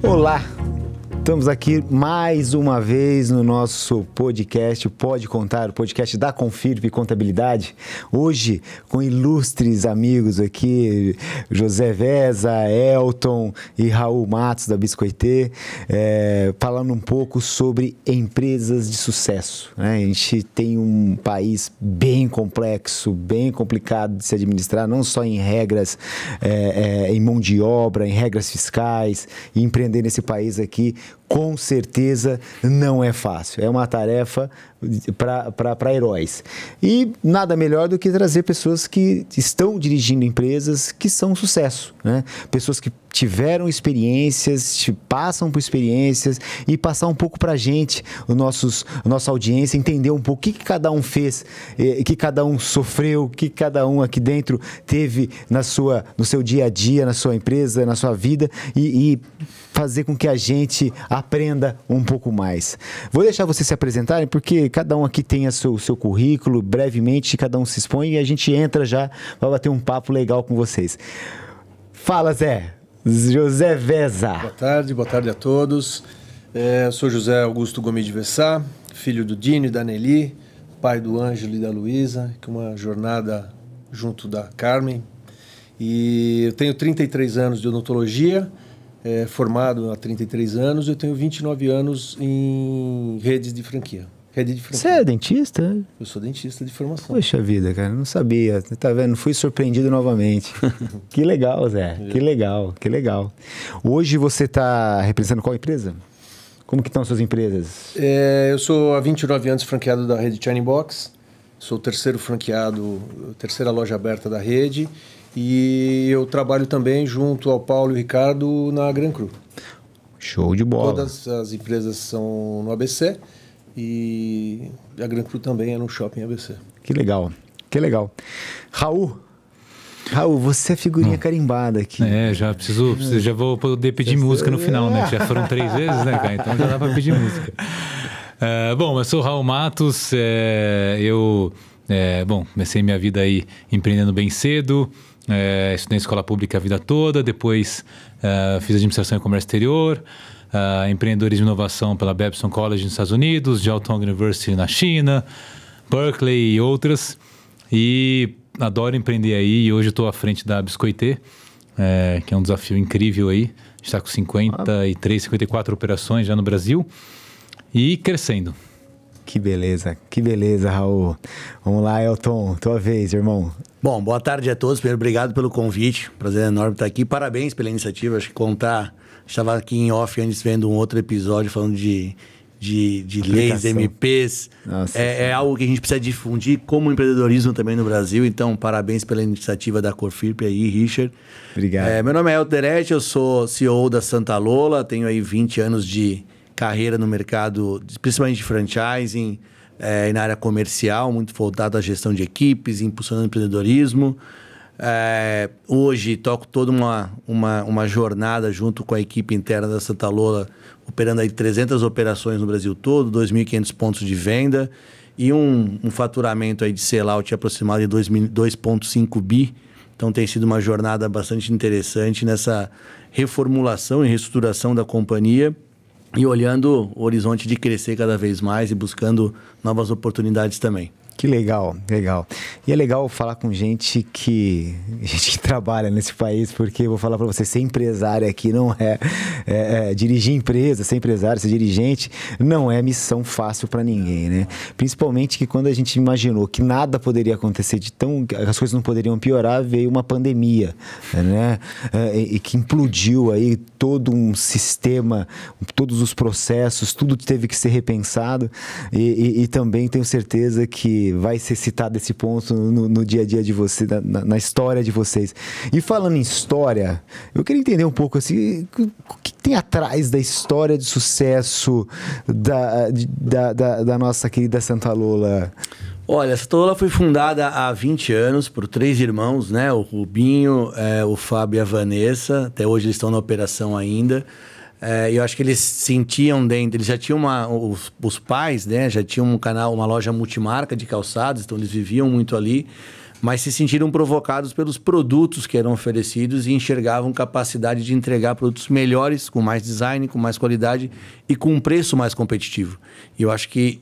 Olá, estamos aqui mais uma vez no nosso podcast Pode Contar, o podcast da Confirp Contabilidade. Hoje com ilustres amigos aqui, José Veza, Elton e Raul Matos da Biscoitê, falando um pouco sobre empresas de sucesso, né? A gente tem um país bem complexo, bem complicado de se administrar, não só em regras, em mão de obra, em regras fiscais, e empreender nesse país aqui com certeza não é fácil. É uma tarefa para heróis. E nada melhor do que trazer pessoas que estão dirigindo empresas que são um sucesso, né? Pessoas que tiveram experiências, passam por experiências e passar um pouco para a gente, a nossa audiência, entender um pouco o que cada um fez, o que cada um sofreu, o que cada um aqui dentro teve no seu dia a dia, na sua empresa, na sua vida e fazer com que a gente aprenda um pouco mais. Vou deixar vocês se apresentarem, porque cada um aqui tem o seu currículo, brevemente cada um se expõe e a gente entra já para bater um papo legal com vocês. Fala, Zé! José Veza. Boa tarde a todos. Eu sou José Augusto Gomes de Vessá, filho do Dino e da Nelly, pai do Ângelo e da Luísa, que é uma jornada junto da Carmen. E eu tenho 33 anos de odontologia, formado há 33 anos, eu tenho 29 anos em redes de franquia. Você é dentista? Eu sou dentista de formação. Poxa vida, cara, não sabia. Tá vendo? Fui surpreendido novamente. Que legal, Zé. Que legal, que legal. Hoje você está representando qual empresa? Como que estão as suas empresas? Eu sou há 29 anos franqueado da rede Shining Box. Sou o terceiro franqueado, terceira loja aberta da rede. E eu trabalho também junto ao Paulo e o Ricardo na Gran Cru. Show de bola. Todas as empresas são no ABC. E a Gran Cru também é no Shopping ABC. Que legal, que legal. Raul, você é figurinha carimbada aqui. Já vou poder pedir música no final, né? Já foram 3 vezes, né, cara? Então já dá pra pedir música. Bom, eu sou o Raul Matos, comecei minha vida aí empreendendo bem cedo, estudei em escola pública a vida toda, depois fiz administração e comércio exterior, empreendedores de inovação pela Babson College nos Estados Unidos, Jiao Tong University na China, Berkeley e outras. E adoro empreender aí. E hoje eu estou à frente da Biscoitê, que é um desafio incrível aí. A gente está com 54 operações já no Brasil e crescendo. Que beleza, Raul. Vamos lá, Elton, tua vez, irmão. Bom, boa tarde a todos. Primeiro, obrigado pelo convite. Prazer enorme estar aqui. Parabéns pela iniciativa. Acho que estava aqui em off antes vendo um outro episódio falando de leis, MPs. Nossa, é algo que a gente precisa difundir como empreendedorismo também no Brasil. Então, parabéns pela iniciativa da Confirp aí, Richard. Obrigado. Meu nome é Elton Derete, eu sou CEO da Santa Lola, tenho aí 20 anos de carreira no mercado, principalmente de franchising, e na área comercial, muito voltado à gestão de equipes, impulsionando empreendedorismo. Hoje toco toda uma jornada junto com a equipe interna da Santa Lola, operando aí 300 operações no Brasil todo, 2.500 pontos de venda e um faturamento aí de sellout aproximado de 2,5 bi. Então tem sido uma jornada bastante interessante nessa reformulação e reestruturação da companhia e olhando o horizonte de crescer cada vez mais e buscando novas oportunidades também. Que legal, legal. E é legal falar com gente que trabalha nesse país, porque eu vou falar para você, ser empresário aqui não dirigir empresa, ser empresário, ser dirigente, não é missão fácil para ninguém, né? Principalmente que quando a gente imaginou que nada poderia acontecer, as coisas não poderiam piorar, veio uma pandemia, né? E que implodiu aí todo um sistema, todos os processos, tudo teve que ser repensado e também tenho certeza que vai ser citado esse ponto no dia a dia de você, na história de vocês. E falando em história, eu queria entender um pouco assim, o que tem atrás da história de sucesso da nossa querida Santa Lola? Olha, a Santa Lola foi fundada há 20 anos por 3 irmãos, né? O Rubinho, o Fábio e a Vanessa. Até hoje eles estão na operação ainda. Eu acho que eles sentiam dentro, eles já tinham os pais, né? Já tinham um canal, uma loja multimarca de calçados, então eles viviam muito ali. mas se sentiram provocados pelos produtos que eram oferecidos e enxergavam capacidade de entregar produtos melhores, com mais design, com mais qualidade e com um preço mais competitivo. E eu acho que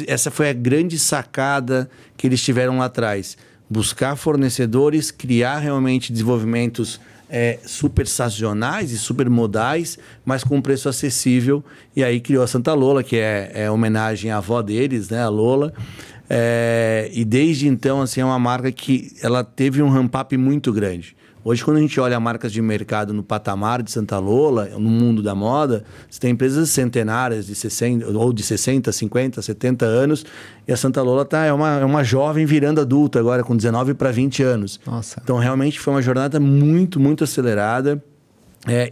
essa foi a grande sacada que eles tiveram lá atrás. Buscar fornecedores, criar realmente desenvolvimentos super sazonais e super modais, mas com um preço acessível. E aí criou a Santa Lola, que é homenagem à avó deles, né, a Lola. E desde então, assim, é uma marca que ela teve um ramp-up muito grande. Hoje, quando a gente olha marcas de mercado no patamar de Santa Lola, no mundo da moda, você tem empresas centenárias de 60, 50, 70 anos, e a Santa Lola é uma jovem virando adulta agora, com 19 para 20 anos. Nossa. Então, realmente foi uma jornada muito, muito acelerada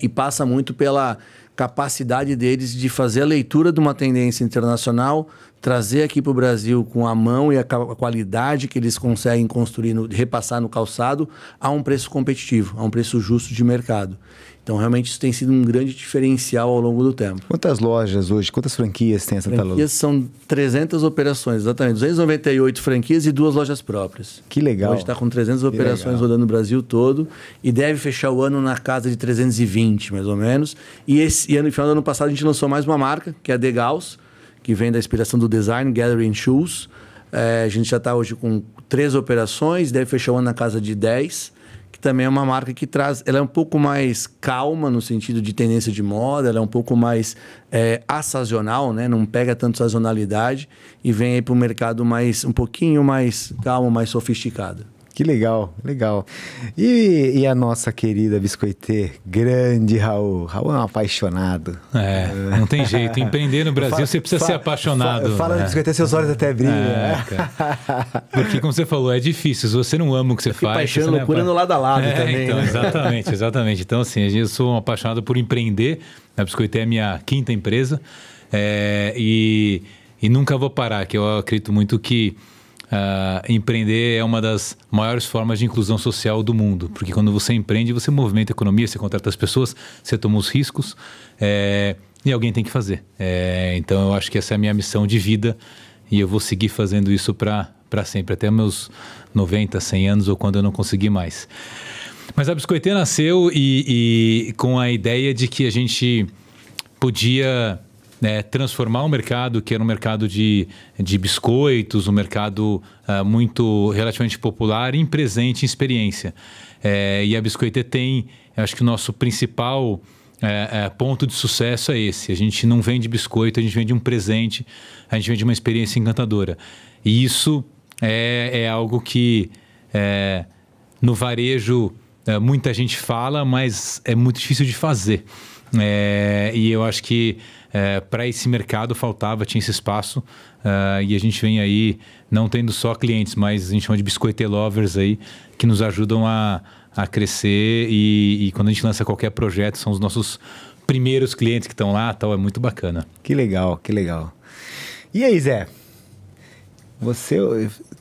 e passa muito pela capacidade deles de fazer a leitura de uma tendência internacional, trazer aqui para o Brasil com a mão e a qualidade que eles conseguem construir, repassar no calçado, a um preço competitivo, a um preço justo de mercado. Então, realmente, isso tem sido um grande diferencial ao longo do tempo. Quantas lojas hoje, quantas franquias tem a Santa Lola? Franquias são 300 operações, exatamente. 298 franquias e 2 lojas próprias. Que legal. Hoje está com 300 operações rodando no Brasil todo e deve fechar o ano na casa de 320, mais ou menos. E no final do ano passado, a gente lançou mais uma marca, que é a The Gauss, que vem da inspiração do design, Gathering Shoes. A gente já está hoje com 3 operações, deve fechar o ano na casa de 10, que também é uma marca que traz... Ela é um pouco mais calma no sentido de tendência de moda, ela é um pouco mais assazonal, né? Não pega tanto sazonalidade e vem aí para o mercado um pouquinho mais calmo, mais sofisticado. Que legal, legal. E a nossa querida biscoitê, grande Raul. Raul é um apaixonado. Não tem jeito. Empreender no Brasil, você precisa ser apaixonado. Fala de biscoitê, seus olhos até brilham. Porque, como você falou, é difícil. Se você não ama o que você faz... Paixão e loucura no lado a lado também. Então, né? exatamente. Então, assim, eu sou um apaixonado por empreender. A biscoitê é a minha 5ª empresa. E nunca vou parar, que eu acredito muito que empreender é uma das maiores formas de inclusão social do mundo, porque quando você empreende, você movimenta a economia, você contrata as pessoas, você toma os riscos e alguém tem que fazer. Então eu acho que essa é a minha missão de vida e eu vou seguir fazendo isso para sempre, até meus 90, 100 anos ou quando eu não conseguir mais. Mas a Biscoitê nasceu e com a ideia de que a gente podia... transformar um mercado que era um mercado de biscoitos, um mercado relativamente popular em presente, em experiência. E a Biscoitê tem, acho que o nosso principal ponto de sucesso é esse. A gente não vende biscoito, a gente vende um presente, a gente vende uma experiência encantadora. E isso é algo que no varejo muita gente fala, mas é muito difícil de fazer. E eu acho que para esse mercado tinha esse espaço e a gente vem aí não tendo só clientes, mas a gente chama de biscoitê lovers aí, que nos ajudam a crescer e quando a gente lança qualquer projeto são os nossos primeiros clientes que estão lá, tal, é muito bacana. Que legal, que legal. E aí, Zé? Que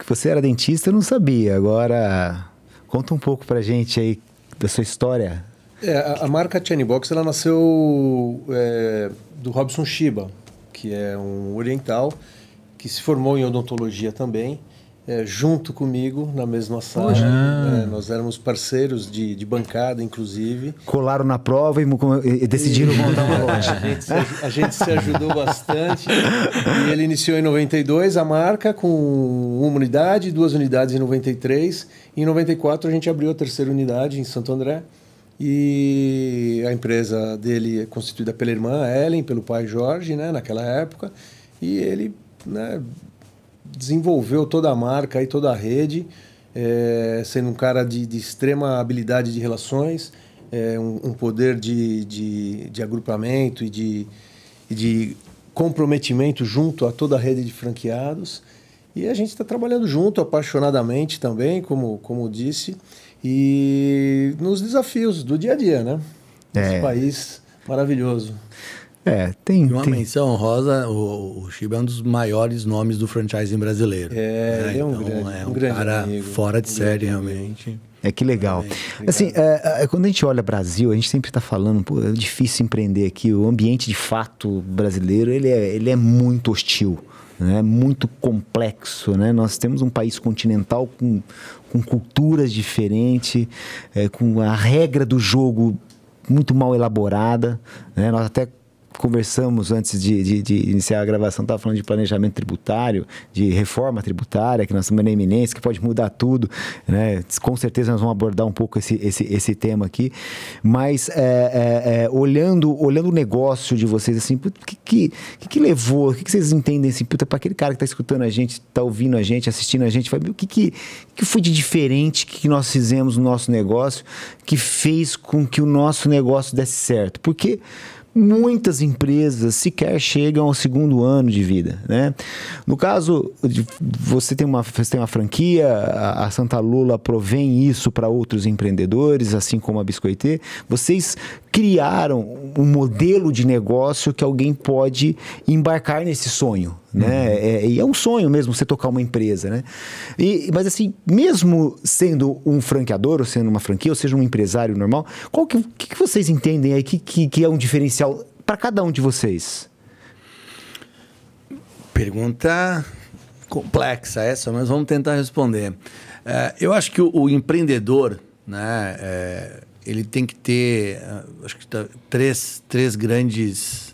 você era dentista, eu não sabia. Agora, conta um pouco pra gente aí da sua história. A marca Chani Box, ela nasceu do Robson Shiba, que é um oriental que se formou em odontologia também, junto comigo na mesma sala. Nós éramos parceiros de bancada, inclusive. Colaram na prova e decidiram montar uma loja. A gente se ajudou bastante. E ele iniciou em 92 a marca com 1 unidade, 2 unidades em 93. Em 94 a gente abriu a 3ª unidade em Santo André. E a empresa dele é constituída pela irmã Ellen, pelo pai Jorge, né, naquela época. E ele, né, desenvolveu toda a marca e toda a rede, sendo um cara de extrema habilidade de relações, um poder de agrupamento e de comprometimento junto a toda a rede de franqueados. E a gente está trabalhando junto, apaixonadamente também, como disse, e nos desafios do dia a dia, né? Esse país maravilhoso. Tem uma menção honrosa, o Shiba é um dos maiores nomes do franchising brasileiro. Ele é um grande cara amigo, fora de série, realmente. Que legal. Assim, quando a gente olha Brasil, a gente sempre está falando, pô, é difícil empreender aqui. O ambiente de fato brasileiro, ele é muito hostil, né? Muito complexo, né? Nós temos um país continental com culturas diferentes, com a regra do jogo muito mal elaborada, né? Nós até conversamos antes de iniciar a gravação, estava falando de planejamento tributário, de reforma tributária, que nós estamos na iminência, que pode mudar tudo, né? Com certeza nós vamos abordar um pouco esse tema aqui, mas olhando o negócio de vocês, assim, o que levou, o que vocês entendem, assim, para aquele cara que está escutando a gente, está ouvindo a gente, assistindo a gente, o que foi de diferente que nós fizemos no nosso negócio, que fez com que o nosso negócio desse certo? Porque muitas empresas sequer chegam ao 2º ano de vida, né? No caso, você tem uma franquia, a Santa Lola provém isso para outros empreendedores, assim como a Biscoitê. Vocês criaram um modelo de negócio que alguém pode embarcar nesse sonho, né? E é um sonho mesmo você tocar uma empresa, né? Mas assim, mesmo sendo um franqueador, ou sendo uma franquia, ou seja, um empresário normal, o que vocês entendem aí que é um diferencial para cada um de vocês? Pergunta complexa essa, mas vamos tentar responder. Eu acho que o empreendedor, né, ele tem que ter, acho que três grandes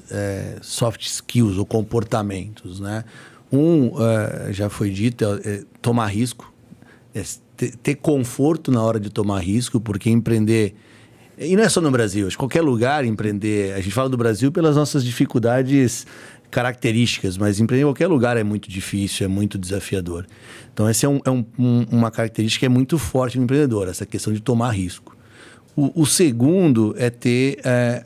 soft skills ou comportamentos, né? Já foi dito, tomar risco, ter conforto na hora de tomar risco, porque empreender, e não é só no Brasil, acho que qualquer lugar empreender, a gente fala do Brasil pelas nossas dificuldades características, mas empreender em qualquer lugar é muito difícil, é muito desafiador. Então essa uma característica que é muito forte no empreendedor, essa questão de tomar risco. O segundo é ter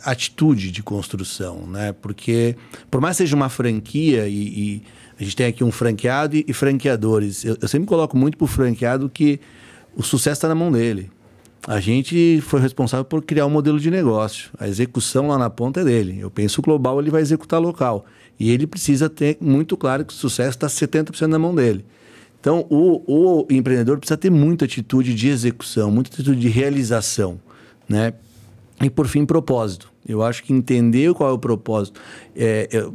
atitude de construção, né? Porque por mais que seja uma franquia e a gente tem aqui um franqueado e franqueadores, eu sempre coloco muito para o franqueado que o sucesso está na mão dele. A gente foi responsável por criar um modelo de negócio. A execução lá na ponta é dele. Eu penso global, ele vai executar local. E ele precisa ter muito claro que o sucesso está 70% na mão dele. Então, o empreendedor precisa ter muita atitude de execução, muita atitude de realização, né? E, por fim, propósito. Eu acho que entender qual é o propósito...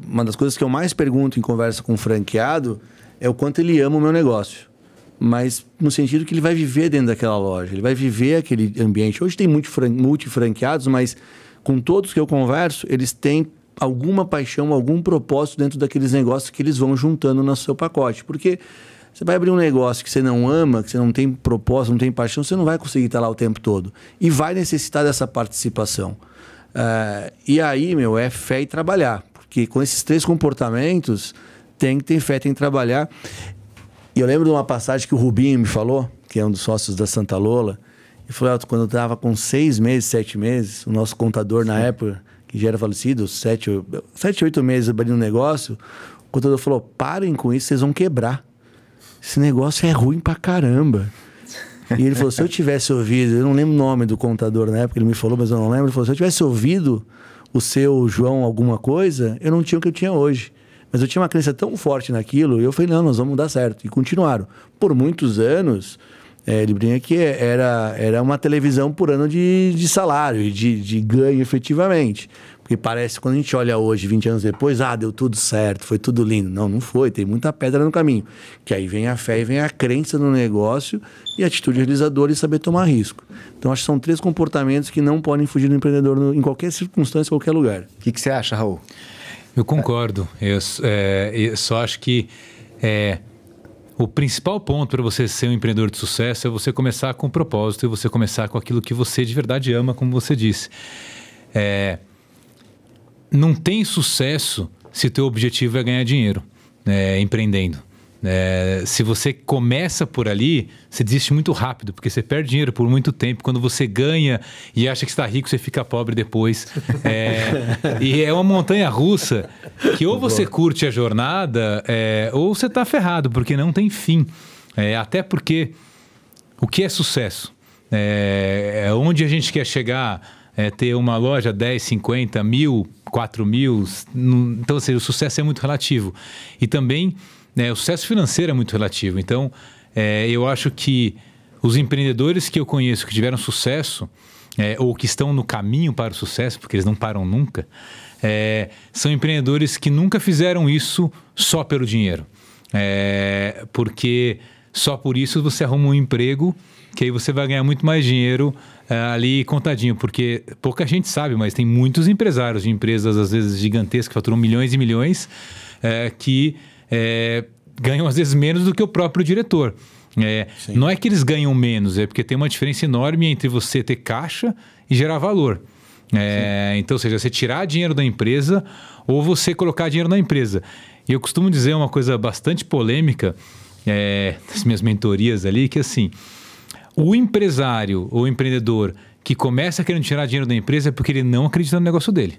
uma das coisas que eu mais pergunto em conversa com um franqueado é o quanto ele ama o meu negócio. Mas no sentido que ele vai viver dentro daquela loja, ele vai viver aquele ambiente. Hoje tem multifranqueados, mas com todos que eu converso, eles têm alguma paixão, algum propósito dentro daqueles negócios que eles vão juntando no seu pacote. Porque você vai abrir um negócio que você não ama, que você não tem propósito, não tem paixão, você não vai conseguir estar lá o tempo todo. E vai necessitar dessa participação. E aí, é fé e trabalhar. Porque com esses 3 comportamentos, tem que ter fé, tem que trabalhar. E eu lembro de uma passagem que o Rubinho me falou, que é um dos sócios da Santa Lola. Ele falou, quando eu estava com 6 meses, 7 meses, o nosso contador na época, que já era falecido, 7, 8 meses abrindo um negócio, o contador falou, parem com isso, vocês vão quebrar. Esse negócio é ruim pra caramba. E ele falou, se eu tivesse ouvido, eu não lembro o nome do contador na época, ele me falou, mas eu não lembro. Ele falou, se eu tivesse ouvido o seu João alguma coisa, eu não tinha o que eu tinha hoje. Mas eu tinha uma crença tão forte naquilo, e eu falei, não, nós vamos dar certo. E continuaram. Por muitos anos, ele brinca que era uma televisão por ano de salário e de ganho efetivamente. Porque parece, quando a gente olha hoje, 20 anos depois, deu tudo certo, foi tudo lindo. Não, não foi, tem muita pedra no caminho. Que aí vem a fé e vem a crença no negócio e a atitude realizadora e saber tomar risco. Então, acho que são 3 comportamentos que não podem fugir do empreendedor em qualquer circunstância, em qualquer lugar. O que você acha, Raul? Eu concordo. Eu só acho que o principal ponto para você ser um empreendedor de sucesso é você começar com propósito e você começar com aquilo que você de verdade ama, como você disse. Não tem sucesso se o teu objetivo é ganhar dinheiro empreendendo. Se você começa por ali, você desiste muito rápido, porque você perde dinheiro por muito tempo. Quando você ganha e acha que está rico, você fica pobre depois. E é uma montanha russa que ou você curte a jornada ou você está ferrado, porque não tem fim. Até porque o que é sucesso? Onde a gente quer chegar, ter uma loja 10, 50, 1.000, 4.000. Então, assim, o sucesso é muito relativo. E também... o sucesso financeiro é muito relativo. Então, eu acho que os empreendedores que eu conheço que tiveram sucesso, ou que estão no caminho para o sucesso, porque eles não param nunca, são empreendedores que nunca fizeram isso só pelo dinheiro. Porque só por isso você arruma um emprego que aí você vai ganhar muito mais dinheiro ali contadinho. Porque pouca gente sabe, mas tem muitos empresários de empresas, às vezes gigantescas, que faturam milhões e milhões, que ganham às vezes menos do que o próprio diretor. Não é que eles ganham menos, é porque tem uma diferença enorme entre você ter caixa e gerar valor. Então, ou seja, você tirar dinheiro da empresa ou você colocar dinheiro na empresa. E eu costumo dizer uma coisa bastante polêmica nas minhas mentorias ali, que assim, o empresário ou empreendedor que começa querendo tirar dinheiro da empresa é porque ele não acredita no negócio dele.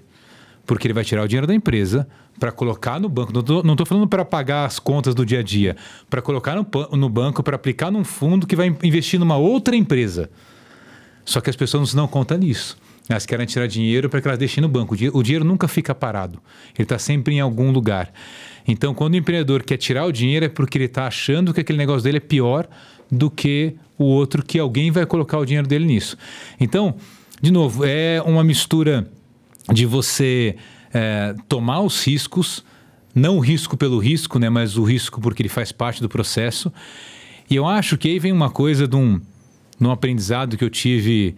Porque ele vai tirar o dinheiro da empresa para colocar no banco. Não estou falando para pagar as contas do dia a dia. Para colocar no banco, para aplicar num fundo que vai investir numa outra empresa. Só que as pessoas não contam nisso. Elas querem tirar dinheiro para que elas deixem no banco. O dinheiro nunca fica parado. Ele está sempre em algum lugar. Então, quando o empreendedor quer tirar o dinheiro, é porque ele está achando que aquele negócio dele é pior do que o outro, que alguém vai colocar o dinheiro dele nisso. Então, de novo, é uma mistura de você tomar os riscos, não o risco pelo risco, né, mas o risco porque ele faz parte do processo. E eu acho que aí vem uma coisa de um aprendizado que eu tive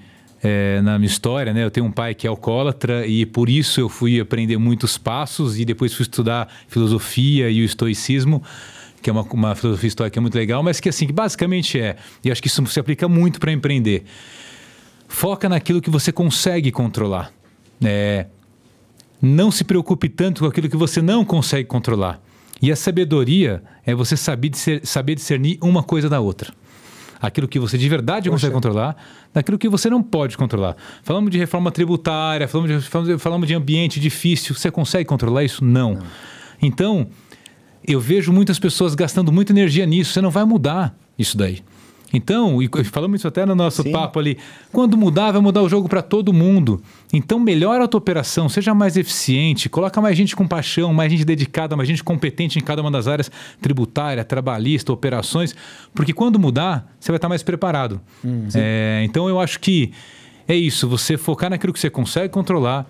na minha história, né? Eu tenho um pai que é alcoólatra e por isso eu fui aprender muitos passos e depois fui estudar filosofia e o estoicismo, que é uma filosofia estoica muito legal, mas que assim, basicamente e acho que isso se aplica muito para empreender. Foca naquilo que você consegue controlar. Não se preocupe tanto com aquilo que você não consegue controlar. E a sabedoria é você saber discernir uma coisa da outra. Aquilo que você de verdade consegue controlar, daquilo que você não pode controlar. Falamos de reforma tributária, falamos de ambiente difícil. Você consegue controlar isso? Não. Então, eu vejo muitas pessoas gastando muita energia nisso. Você não vai mudar isso daí. Então, e falamos isso até no nosso papo ali, quando mudar, vai mudar o jogo para todo mundo. Então, melhora a tua operação, seja mais eficiente, coloca mais gente com paixão, mais gente dedicada, mais gente competente em cada uma das áreas, tributária, trabalhista, operações, porque quando mudar, você vai estar mais preparado. Então, eu acho que é isso, você focar naquilo que você consegue controlar,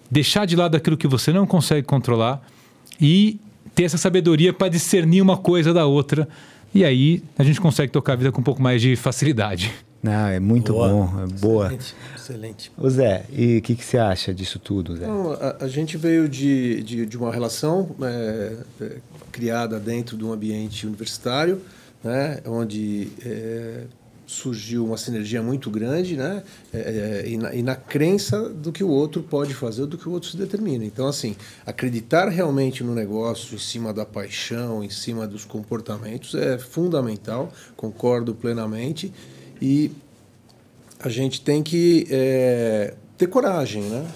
deixar de lado aquilo que você não consegue controlar e ter essa sabedoria para discernir uma coisa da outra. E aí a gente consegue tocar a vida com um pouco mais de facilidade. É muito bom, boa. Excelente. Ô Zé, e o que você acha disso tudo, Zé? Então, a gente veio de uma relação criada dentro de um ambiente universitário, né, onde surgiu uma sinergia muito grande, né, e na crença do que o outro pode fazer, do que o outro se determina. Então, assim, acreditar realmente no negócio em cima da paixão, em cima dos comportamentos é fundamental, concordo plenamente, e a gente tem que ter coragem, né?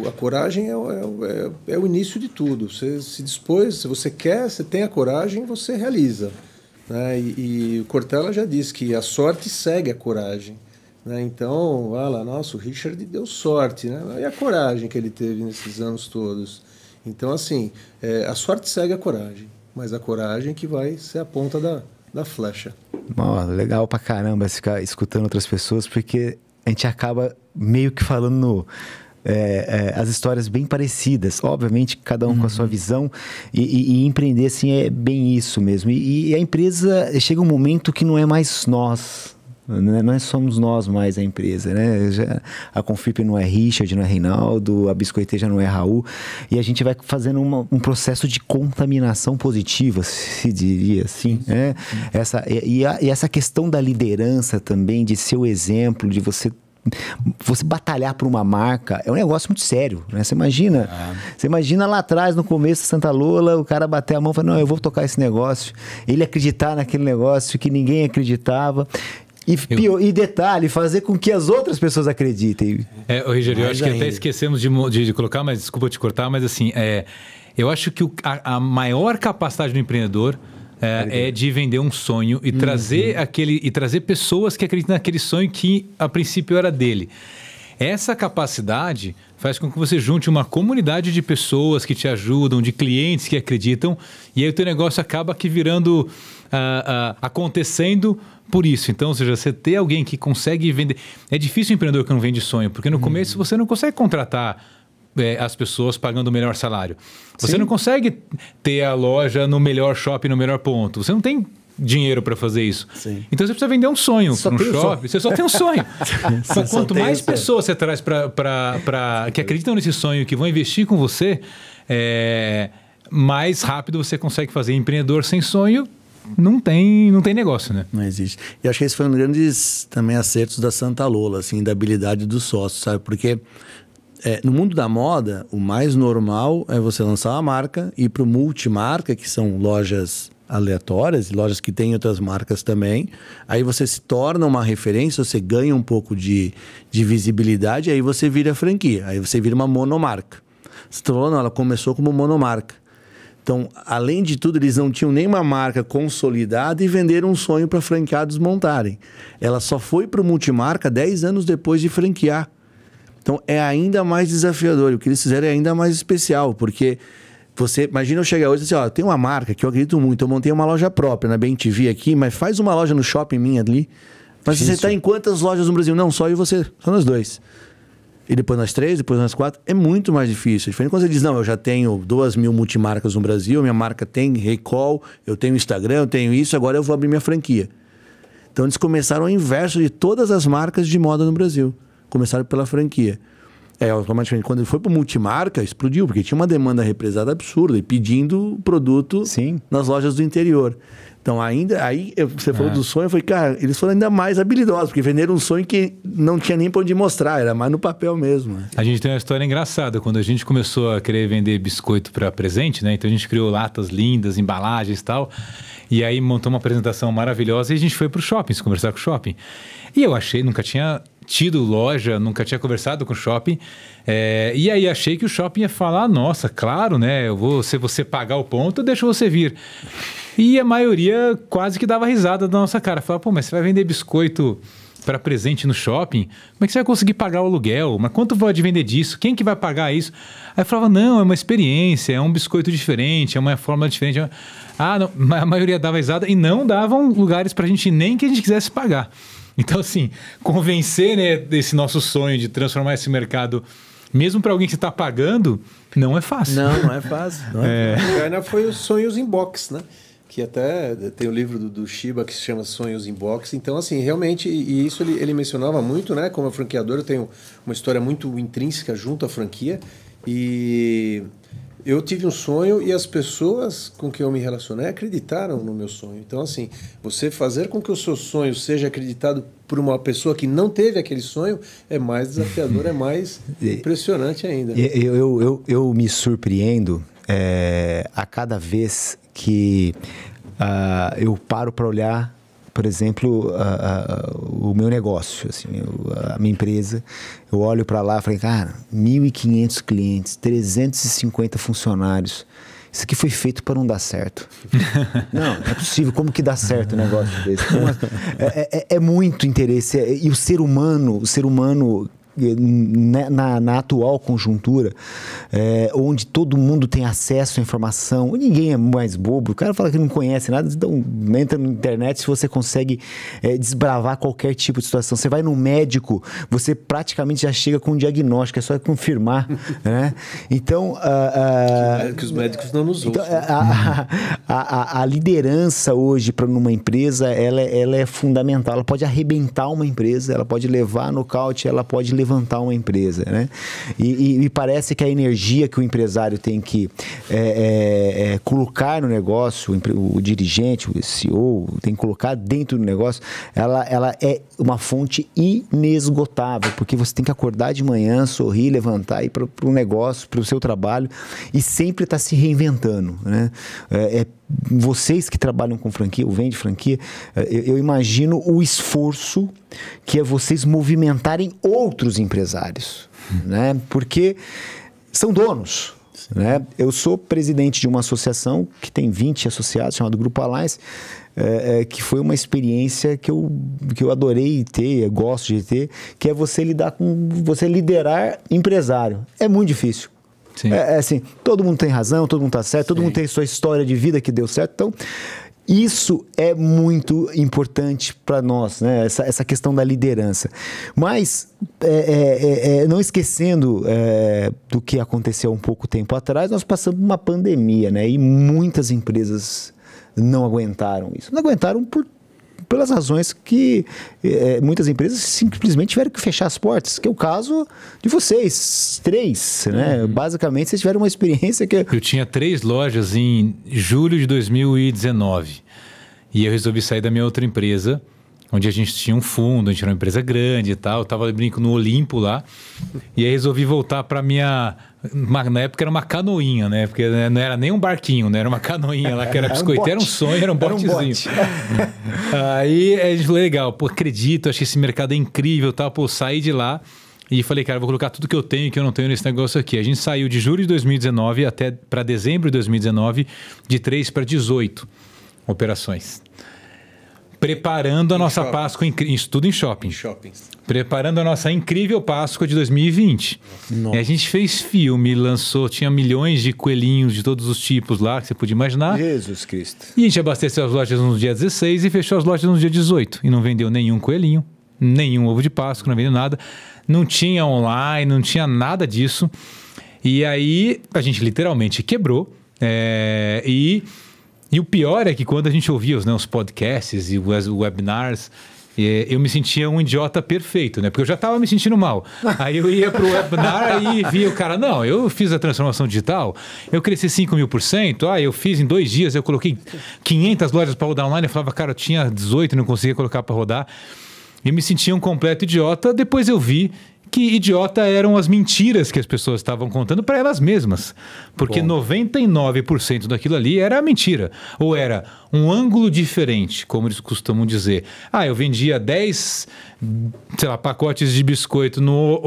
A coragem é o início de tudo. Você se dispôs, se você quer, você tem a coragem, você realiza. Né? E o Cortella já disse que a sorte segue a coragem. Né? Então, nossa, o Richard deu sorte. Né? E a coragem que ele teve nesses anos todos? Então, assim, a sorte segue a coragem, mas a coragem que vai ser a ponta da flecha. Legal pra caramba ficar escutando outras pessoas, porque a gente acaba meio que falando as histórias bem parecidas, obviamente cada um com a sua visão, e empreender assim é bem isso mesmo, e a empresa chega um momento que não é mais nós, né? Não somos nós mais a empresa, né? A Confirp não é Richard, não é Reinaldo, a Biscoiteja não é Raul, e a gente vai fazendo um processo de contaminação positiva, se diria assim, né? Essa questão da liderança também, de ser o exemplo, de você batalhar por uma marca, é um negócio muito sério, né? Você imagina lá atrás, no começo da Santa Lola, o cara bater a mão e falar, não, eu vou tocar esse negócio, ele acreditar naquele negócio que ninguém acreditava. E detalhe, fazer com que as outras pessoas acreditem. Rogério, eu acho que até esquecemos de colocar, mas desculpa te cortar, mas assim, eu acho que a maior capacidade do empreendedor é de vender um sonho e trazer pessoas que acreditam naquele sonho que a princípio era dele. Essa capacidade faz com que você junte uma comunidade de pessoas que te ajudam, de clientes que acreditam, e aí o teu negócio acaba que virando, acontecendo por isso. Então, ou seja, você ter alguém que consegue vender... É difícil o empreendedor que não vende sonho, porque no começo você não consegue contratar as pessoas pagando o melhor salário. Você não consegue ter a loja no melhor shopping, no melhor ponto. Você não tem dinheiro para fazer isso. Sim. Então você precisa vender um sonho para um shopping. Você só tem um sonho. Mas quanto mais pessoas você traz que acreditam nesse sonho, que vão investir com você, mais rápido você consegue fazer. Empreendedor sem sonho não tem negócio, né? Não existe. E acho que esse foi um dos grandes também acertos da Santa Lola, assim, da habilidade do sócio, sabe? Porque no mundo da moda, o mais normal é você lançar uma marca e ir para o multimarca, que são lojas aleatórias, lojas que têm outras marcas também. Aí você se torna uma referência, você ganha um pouco de visibilidade, aí você vira franquia, aí você vira uma monomarca. Você falou, não, ela começou como monomarca. Então, além de tudo, eles não tinham nenhuma marca consolidada e venderam um sonho para franqueados montarem. Ela só foi para o multimarca 10 anos depois de franquear. Então, é ainda mais desafiador. O que eles fizeram é ainda mais especial, porque você, imagina eu chegar hoje e dizer, ó, tem uma marca que eu acredito muito, eu montei uma loja própria na BMTV aqui, mas faz uma loja no shopping minha ali. Mas você está em quantas lojas no Brasil? Não, só eu e você, só nós dois. E depois nós 3, depois nós 4, é muito mais difícil. Diferente quando você diz, não, eu já tenho 2.000 multimarcas no Brasil, minha marca tem recall, eu tenho Instagram, eu tenho isso, agora eu vou abrir minha franquia. Então eles começaram ao inverso de todas as marcas de moda no Brasil. Começaram pela franquia. Automaticamente, quando ele foi para o multimarca, explodiu, porque tinha uma demanda represada absurda e pedindo produto nas lojas do interior. Então, ainda aí, você falou do sonho, eu falei, cara, eles foram ainda mais habilidosos, porque venderam um sonho que não tinha nem para onde mostrar, era mais no papel mesmo. Né? A gente tem uma história engraçada. Quando a gente começou a querer vender biscoito para presente, né? Então a gente criou latas lindas, embalagens e tal. E aí montou uma apresentação maravilhosa e a gente foi para o shopping, conversar com o shopping. E eu achei, nunca tinha tido loja, nunca tinha conversado com o shopping. E aí achei que o shopping ia falar, nossa, claro, né? Se você pagar o ponto, eu deixo você vir. E a maioria quase que dava risada da nossa cara. Falava, pô, mas você vai vender biscoito para presente no shopping? Como é que você vai conseguir pagar o aluguel? Mas quanto pode vender disso? Quem que vai pagar isso? Aí eu falava, não, é uma experiência, é um biscoito diferente, é uma forma diferente. Não, a maioria dava risada e não davam lugares para a gente nem que a gente quisesse pagar. Então, assim, convencer, né, desse nosso sonho de transformar esse mercado, mesmo para alguém que está pagando, não é fácil. Não é fácil. A foi os sonhos inbox, né? Que até tem o livro do Shiba que se chama Sonhos Inbox. Então, assim, realmente, e isso ele mencionava muito, né? Como franqueador, eu tenho uma história muito intrínseca junto à franquia. E eu tive um sonho e as pessoas com quem eu me relacionei acreditaram no meu sonho. Então, assim, você fazer com que o seu sonho seja acreditado por uma pessoa que não teve aquele sonho é mais desafiador, é mais impressionante ainda. Eu me surpreendo a cada vez que eu paro para olhar, por exemplo, o meu negócio, assim, a minha empresa. Eu olho para lá e falei, cara, 1.500 clientes, 350 funcionários. Isso aqui foi feito para não dar certo. Não é possível. Como que dá certo um negócio desse? É muito interesse. E o ser humano na atual conjuntura, onde todo mundo tem acesso à informação, ninguém é mais bobo, o cara fala que não conhece nada, então entra na internet, se você consegue desbravar qualquer tipo de situação. Você vai no médico, você praticamente já chega com um diagnóstico, é só confirmar, né? Então... que os médicos não nos usam. A liderança hoje numa empresa, ela é fundamental, ela pode arrebentar uma empresa, ela pode levar a nocaute, ela pode levantar uma empresa, né? E me parece que a energia que o empresário tem que colocar no negócio, o dirigente, o CEO, tem que colocar dentro do negócio, ela é uma fonte inesgotável, porque você tem que acordar de manhã, sorrir, levantar, ir para o negócio, para o seu trabalho, e sempre está se reinventando, né? Vocês que trabalham com franquia, ou vendem franquia, eu imagino o esforço que é vocês movimentarem outros empresários, né? Porque são donos, né? Eu sou presidente de uma associação que tem 20 associados, chamado Grupo Alliance, que foi uma experiência que eu adorei ter, eu gosto de ter, que é você liderar empresário. É muito difícil. Sim. Assim, todo mundo tem razão, todo mundo está certo, todo mundo tem sua história de vida que deu certo. Então, Isso é muito importante para nós, né? Essa questão da liderança. Mas, não esquecendo do que aconteceu um pouco tempo atrás, nós passamos uma pandemia, né? E muitas empresas não aguentaram isso. Não aguentaram pelas razões que muitas empresas simplesmente tiveram que fechar as portas, que é o caso de vocês, 3, né? Basicamente, vocês tiveram uma experiência que... Eu tinha 3 lojas em julho de 2019 e eu resolvi sair da minha outra empresa, onde a gente tinha um fundo, a gente era uma empresa grande e tal, eu tava brincando no Olimpo lá, e aí resolvi voltar para minha... Na época era uma canoinha, né? Porque não era nem um barquinho, né? Era uma canoinha lá que era biscoiteiro, era um sonho, era um botezinho. Aí a gente falou, legal, pô, acredito, acho que esse mercado é incrível, tal, pô, saí de lá e falei, cara, vou colocar tudo que eu tenho e que eu não tenho nesse negócio aqui. A gente saiu de julho de 2019 até para dezembro de 2019, de 3 para 18 operações. Preparando a nossa Páscoa, tudo em shopping. Preparando a nossa incrível Páscoa de 2020. E a gente fez filme, lançou, tinha milhões de coelhinhos de todos os tipos lá, que você podia imaginar. Jesus Cristo. E a gente abasteceu as lojas no dia 16 e fechou as lojas no dia 18. E não vendeu nenhum coelhinho, nenhum ovo de Páscoa, não vendeu nada. Não tinha online, não tinha nada disso. E aí a gente literalmente quebrou. E o pior é que quando a gente ouvia os podcasts e os webinars, eu me sentia um idiota perfeito, né? Porque eu já estava me sentindo mal. Aí eu ia para o webinar e via o cara, não, eu fiz a transformação digital, eu cresci 5.000%, eu fiz em 2 dias, eu coloquei 500 lojas para rodar online, eu falava, cara, eu tinha 18 e não conseguia colocar para rodar. Eu me sentia um completo idiota, depois eu vi que idiota eram as mentiras que as pessoas estavam contando para elas mesmas. Porque 99% daquilo ali era mentira. Ou era um ângulo diferente, como eles costumam dizer. Eu vendia 10, pacotes de biscoito no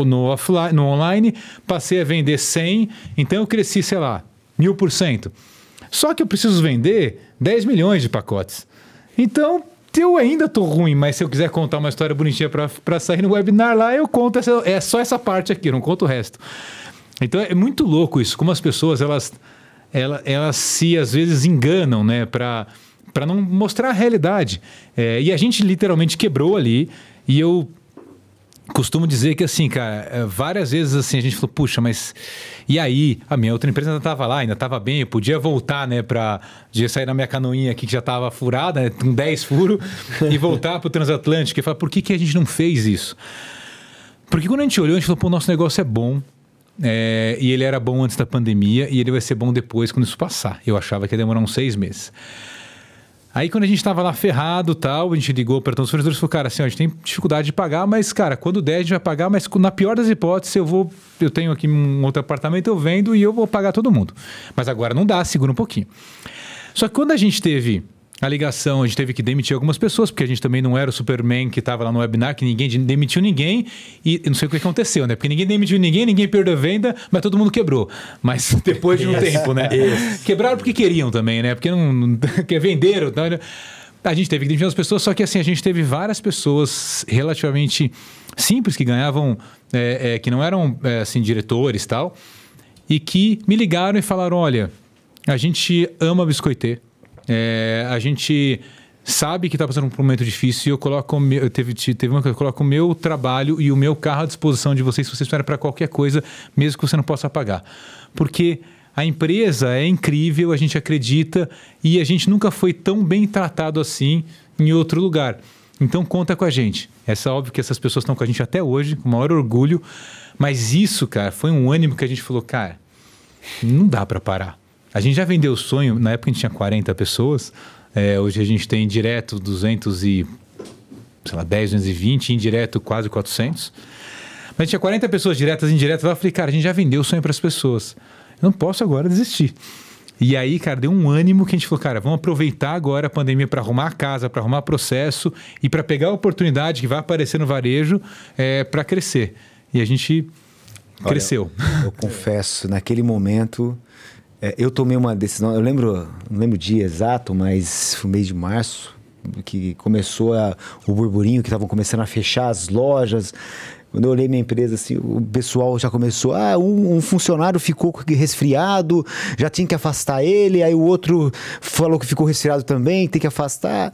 online, passei a vender 100, então eu cresci, 1000%. Só que eu preciso vender 10 milhões de pacotes. Então... eu ainda tô ruim, mas se eu quiser contar uma história bonitinha para sair no webinar lá, eu conto só essa parte aqui, eu não conto o resto. Então é muito louco isso, como as pessoas elas se às vezes enganam, né, para não mostrar a realidade. E a gente literalmente quebrou ali, e eu costumo dizer que assim, cara, várias vezes assim, a gente falou, puxa, mas e aí? A minha outra empresa ainda estava lá, ainda estava bem, eu podia voltar, né, podia sair na minha canoinha aqui que já estava furada, né, com 10 furos, e voltar para o Transatlântico e falar, por que a gente não fez isso? Porque quando a gente olhou, a gente falou, pô, nosso negócio é bom, e ele era bom antes da pandemia, e ele vai ser bom depois quando isso passar. Eu achava que ia demorar uns 6 meses. Aí quando a gente estava lá ferrado e tal, a gente ligou para todos os fornecedores e falou, cara, assim, a gente tem dificuldade de pagar, mas, cara, quando der a gente vai pagar, mas na pior das hipóteses eu tenho aqui um outro apartamento, eu vendo e eu vou pagar todo mundo. Mas agora não dá, segura um pouquinho. Só que quando a gente teve a ligação, a gente teve que demitir algumas pessoas, porque a gente também não era o Superman que estava lá no webinar, que ninguém demitiu ninguém, e não sei o que aconteceu, né? Porque ninguém demitiu ninguém perdeu a venda, mas todo mundo quebrou. Mas depois de um tempo, né? Quebraram porque queriam também, né? Porque que venderam. Então, a gente teve que demitir as pessoas, só que assim, a gente teve várias pessoas relativamente simples, que ganhavam, que não eram assim, diretores e tal, e que me ligaram e falaram, olha, a gente ama biscoitê, a gente sabe que está passando por um momento difícil e eu coloco teve uma que eu coloco o meu trabalho e o meu carro à disposição de vocês se vocês precisarem para qualquer coisa, mesmo que você não possa pagar. Porque a empresa é incrível, a gente acredita e a gente nunca foi tão bem tratado assim em outro lugar. Então conta com a gente. É óbvio que essas pessoas estão com a gente até hoje, com o maior orgulho, mas isso, cara, foi um ânimo que a gente falou, cara, não dá para parar. A gente já vendeu o sonho, na época a gente tinha 40 pessoas, hoje a gente tem direto 210, 220, indireto quase 400. Mas a gente tinha 40 pessoas diretas e indiretas, eu falei, cara, a gente já vendeu o sonho para as pessoas. Eu não posso agora desistir. E aí, cara, deu um ânimo que a gente falou, cara, vamos aproveitar agora a pandemia para arrumar a casa, para arrumar processo e para pegar a oportunidade que vai aparecer no varejo para crescer. E a gente cresceu. Olha, eu confesso, naquele momento... eu tomei uma decisão, não lembro o dia exato, mas foi mês de março, que começou o burburinho, que estavam começando a fechar as lojas. Quando eu olhei minha empresa, assim, o pessoal já começou, um funcionário ficou resfriado, já tinha que afastar ele, aí o outro falou que ficou resfriado também, tem que afastar.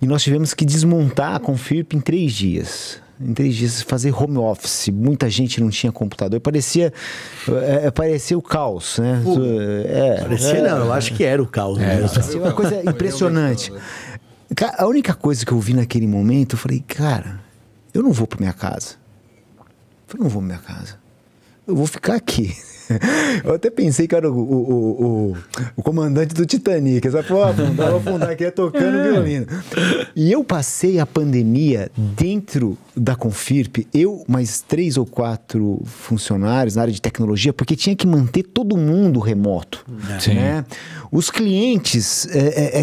E nós tivemos que desmontar a Confirp em 3 dias. Em 3 dias, fazer home office. Muita gente não tinha computador. Parecia o caos, né? Parecia não, eu acho que era o caos mesmo. Parecia uma coisa impressionante. A única coisa que eu vi naquele momento, eu falei, cara, eu não vou para minha casa. Eu não vou para minha casa. Eu vou ficar aqui. Eu até pensei que era o comandante do Titanic. Essa vou afundar aqui tocando violino. E eu passei a pandemia dentro da Confirp, eu mais 3 ou 4 funcionários na área de tecnologia, porque tinha que manter todo mundo remoto. Né? Os clientes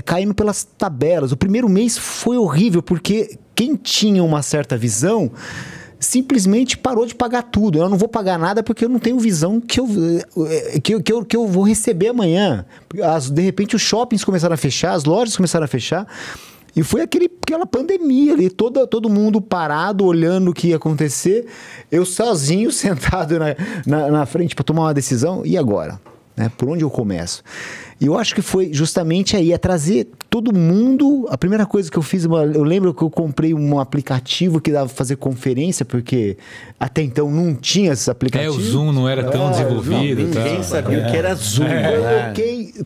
caindo pelas tabelas. O primeiro mês foi horrível, porque quem tinha uma certa visão simplesmente parou de pagar tudo. Eu não vou pagar nada porque eu não tenho visão que eu vou receber amanhã. De repente os shoppings começaram a fechar, as lojas começaram a fechar. E foi aquela pandemia ali, todo mundo parado, olhando o que ia acontecer. Eu sozinho, sentado na frente para tomar uma decisão. E agora? Né? Por onde eu começo? E eu acho que foi justamente aí, trazer todo mundo. A primeira coisa que eu fiz, eu lembro que eu comprei um aplicativo que dava pra fazer conferência, porque até então não tinha esses aplicativos. O Zoom não era tão desenvolvido. Ninguém sabia o que era Zoom.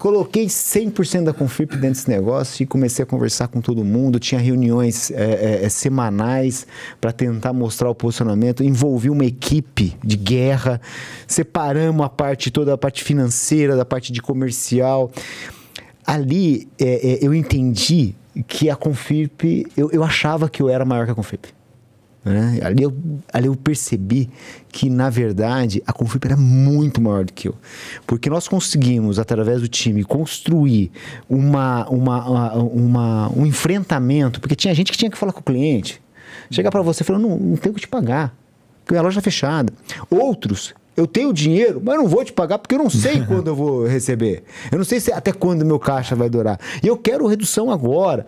Coloquei 100% da Confirp dentro desse negócio e comecei a conversar com todo mundo. Tinha reuniões semanais para tentar mostrar o posicionamento. Envolvi uma equipe de guerra. Separamos toda a parte financeira, da parte de comercial. Ali eu entendi que a Confirp, eu achava que eu era maior que a Confirp. Né? Ali eu percebi que, na verdade, a Confirp era muito maior do que eu. Porque nós conseguimos, através do time, construir um enfrentamento, porque tinha gente que tinha que falar com o cliente. Chegar para você falando, não tenho que te pagar, porque a loja está fechada. Outros, eu tenho dinheiro, mas não vou te pagar porque eu não sei quando eu vou receber. Eu não sei até quando meu caixa vai durar. E eu quero redução agora.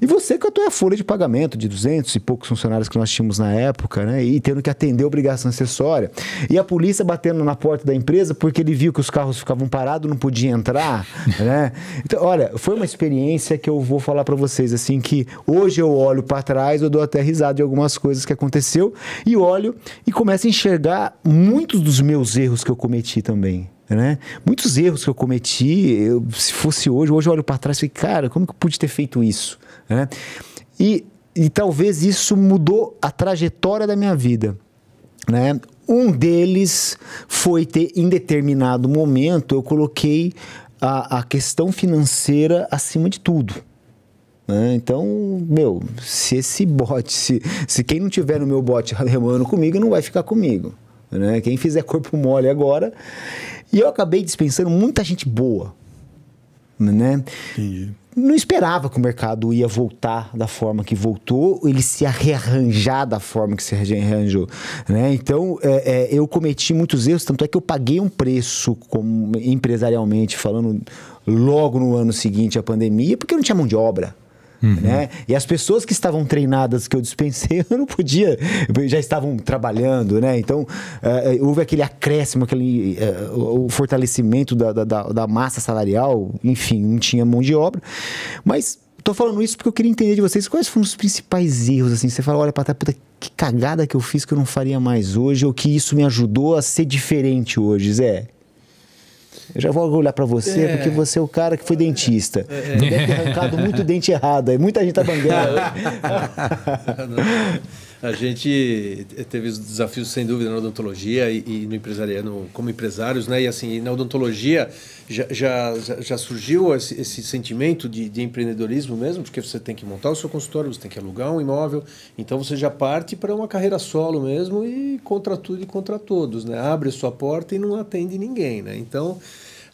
E você cantou a folha de pagamento de 200 e poucos funcionários que nós tínhamos na época, né? E tendo que atender a obrigação acessória. E a polícia batendo na porta da empresa porque ele viu que os carros ficavam parados, não podia entrar, né? Então, olha, foi uma experiência que eu vou falar para vocês, assim, que hoje eu olho para trás, eu dou até risada de algumas coisas que aconteceu e olho e começo a enxergar muitos dos meus erros que eu cometi também. Né? Muitos erros que eu cometi, se fosse hoje eu olho para trás e falei, cara, como que eu pude ter feito isso? Né? E talvez isso mudou a trajetória da minha vida. Né? Um deles foi ter, em determinado momento, eu coloquei a questão financeira acima de tudo. Né? Então, se esse bote, se quem não tiver no meu bote remando comigo, não vai ficar comigo. Né? Quem fizer corpo mole agora. E eu acabei dispensando muita gente boa, né? Entendi. Não esperava que o mercado ia voltar da forma que voltou, ele se ia rearranjar da forma que se rearranjou, né? Então, eu cometi muitos erros, tanto é que eu paguei um preço, empresarialmente falando, logo no ano seguinte à pandemia, porque eu não tinha mão de obra. Né? E as pessoas que estavam treinadas que eu dispensei, eu não podia, já estavam trabalhando, né? Então houve aquele acréscimo, o fortalecimento da massa salarial, enfim, não tinha mão de obra. Mas tô falando isso porque eu queria entender de vocês quais foram os principais erros, assim. Você fala, olha, puta, que cagada que eu fiz que eu não faria mais hoje, ou que isso me ajudou a ser diferente hoje, Zé. Eu já vou olhar para você, porque você é o cara que foi dentista. Deve ter arrancado muito dente errado. Aí muita gente tá banguela. A gente teve os desafios, sem dúvida, na odontologia e no empresariado, como empresários, né? E assim, na odontologia já surgiu esse sentimento de empreendedorismo mesmo, porque você tem que montar o seu consultório, você tem que alugar um imóvel, então você já parte para uma carreira solo mesmo e contra tudo e contra todos, né? Abre a sua porta e não atende ninguém, né? Então,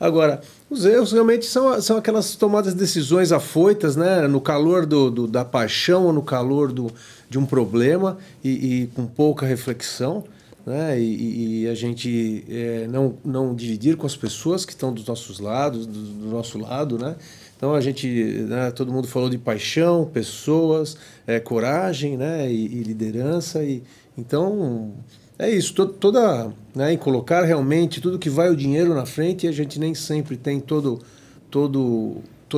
agora, os erros realmente são aquelas tomadas de decisões afoitas, né? No calor da paixão ou no calor de um problema e com pouca reflexão, né? E a gente não dividir com as pessoas que estão dos nossos lados, do nosso lado, né? Então a gente, né, todo mundo falou de paixão, pessoas, coragem, né? E liderança e Então, é isso. Toda, né, em colocar realmente tudo que vai o dinheiro na frente, e a gente nem sempre tem toda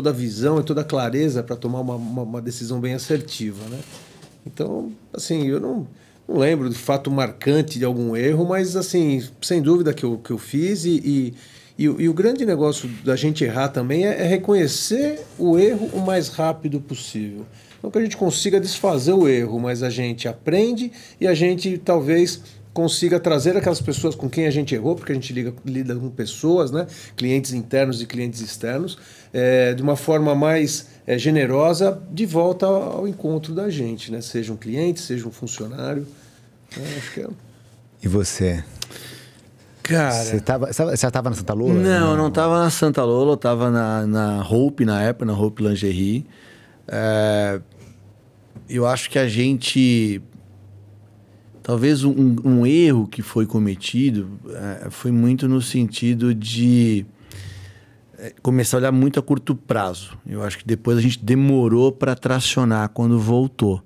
a visão e toda a clareza para tomar uma decisão bem assertiva, né? Então, assim, eu não lembro de fato marcante de algum erro, mas, assim, sem dúvida que eu fiz. E o grande negócio da gente errar também é reconhecer o erro o mais rápido possível. Não que a gente consiga desfazer o erro, mas a gente aprende e a gente talvez consiga trazer aquelas pessoas com quem a gente errou, porque a gente lida com pessoas, né? Clientes internos e clientes externos, de uma forma mais generosa, de volta ao encontro da gente, né? Seja um cliente, seja um funcionário. Acho que é. E você? Cara... Você estava na Santa Lola? Não, eu não estava na Santa Lola, eu estava na Hope na época, na Hope Lingerie. Eu acho que a gente... Talvez um erro que foi cometido foi muito no sentido de começar a olhar muito a curto prazo. Eu acho que depois a gente demorou para tracionar quando voltou,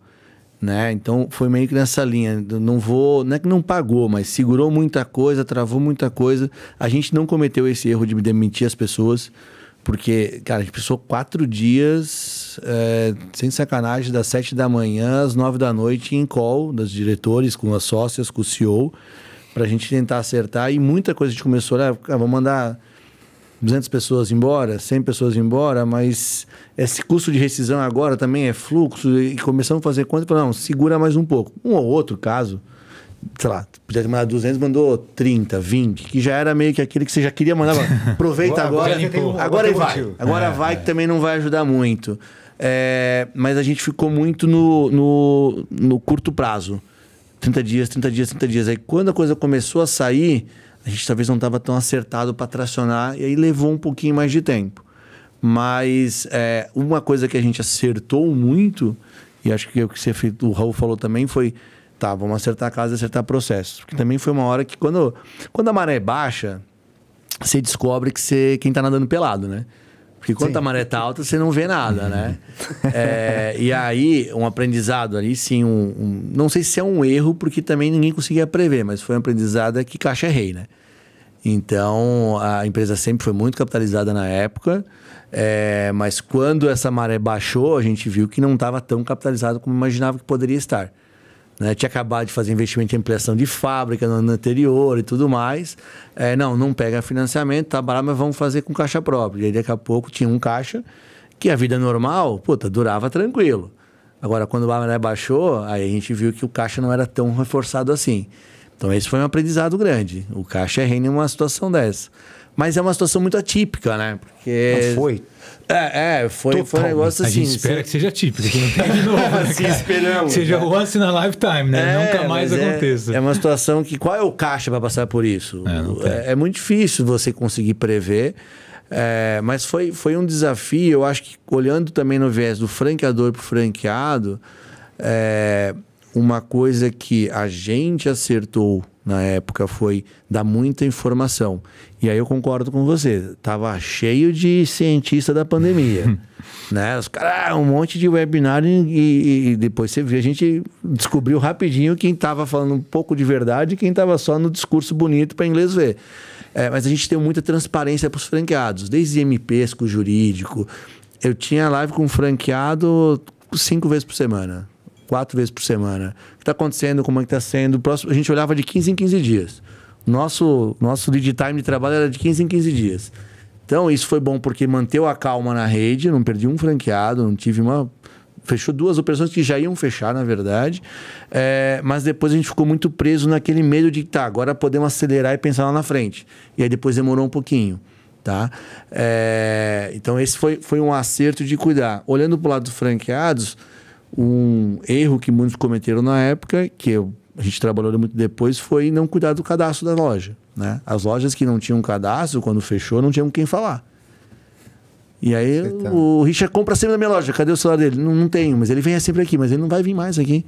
né? Então foi meio que nessa linha. Não é que não pagou, mas segurou muita coisa, travou muita coisa. A gente não cometeu esse erro de demitir as pessoas, porque, cara, a gente precisou 4 dias, sem sacanagem, das 7 da manhã às 9 da noite em call das diretores, com as sócias, com o CEO, pra gente tentar acertar. E muita coisa a gente começou a olhar, vamos mandar 200 pessoas embora, 100 pessoas embora, mas esse custo de rescisão agora também é fluxo. E começamos a fazer conta e falamos, não, segura mais um pouco. Um ou outro caso, sei lá, podia ter mandado 200, mandou 30, 20, que já era meio que aquele que você já queria mandar. Aproveita agora vai. Agora vai, que também não vai ajudar muito. Mas a gente ficou muito no curto prazo. 30 dias. Aí quando a coisa começou a sair, a gente talvez não estava tão acertado para tracionar, e aí levou um pouquinho mais de tempo. Mas uma coisa que a gente acertou muito, e acho que o que o Raul falou também foi... Tá, vamos acertar a casa e acertar processos. Porque também foi uma hora que quando a maré baixa, você descobre que quem tá nadando pelado, né? Porque quando a maré tá alta, você não vê nada, né? E aí, um aprendizado ali, sim, não sei se é um erro, porque também ninguém conseguia prever, mas foi um aprendizado que caixa é rei, né? Então, a empresa sempre foi muito capitalizada na época, mas quando essa maré baixou, a gente viu que não estava tão capitalizado como imaginava que poderia estar. Né? Tinha acabado de fazer investimento em ampliação de fábrica no ano anterior e tudo mais. Não pega financiamento, tá barato, mas vamos fazer com caixa própria. E aí daqui a pouco tinha um caixa que a vida normal, durava tranquilo. Agora, quando o maré baixou, aí a gente viu que o caixa não era tão reforçado assim. Então, esse foi um aprendizado grande. O caixa é reino em uma situação dessa. Mas é uma situação muito atípica, né? Porque... Não foi? Foi um negócio assim... A gente espera que seja típico, que não tem de novo, né, assim, esperamos. Seja once in a lifetime, né? Nunca mais aconteça. É uma situação que... Qual é o caixa para passar por isso? É muito difícil você conseguir prever. Mas foi um desafio. Eu acho que, olhando também no viés do franqueador para o franqueado, uma coisa que a gente acertou na época foi dar muita informação. E aí eu concordo com você. Tava cheio de cientista da pandemia. Né? Os caras, um monte de webinar e depois você vê, a gente descobriu rapidinho quem tava falando um pouco de verdade e quem tava só no discurso bonito para inglês ver. Mas a gente tem muita transparência para os franqueados, desde MPs com o jurídico. Eu tinha live com um franqueado 5 vezes por semana. 4 vezes por semana. O que está acontecendo, como é que está sendo. A gente olhava de 15 em 15 dias. Nosso lead time de trabalho era de 15 em 15 dias. Então, isso foi bom porque manteve a calma na rede, não perdi um franqueado, não tive fechou 2 operações que já iam fechar, na verdade. Mas depois a gente ficou muito preso naquele medo de agora podemos acelerar e pensar lá na frente. E aí depois demorou um pouquinho. Tá? Então, esse foi um acerto de cuidar. Olhando para o lado dos franqueados, um erro que muitos cometeram na época, que a gente trabalhou muito depois, foi não cuidar do cadastro da loja. Né? As lojas que não tinham cadastro, quando fechou, não tinham com quem falar. E aí o Richard compra sempre na minha loja. Cadê o celular dele? Não tenho, mas ele vem sempre aqui, mas ele não vai vir mais aqui.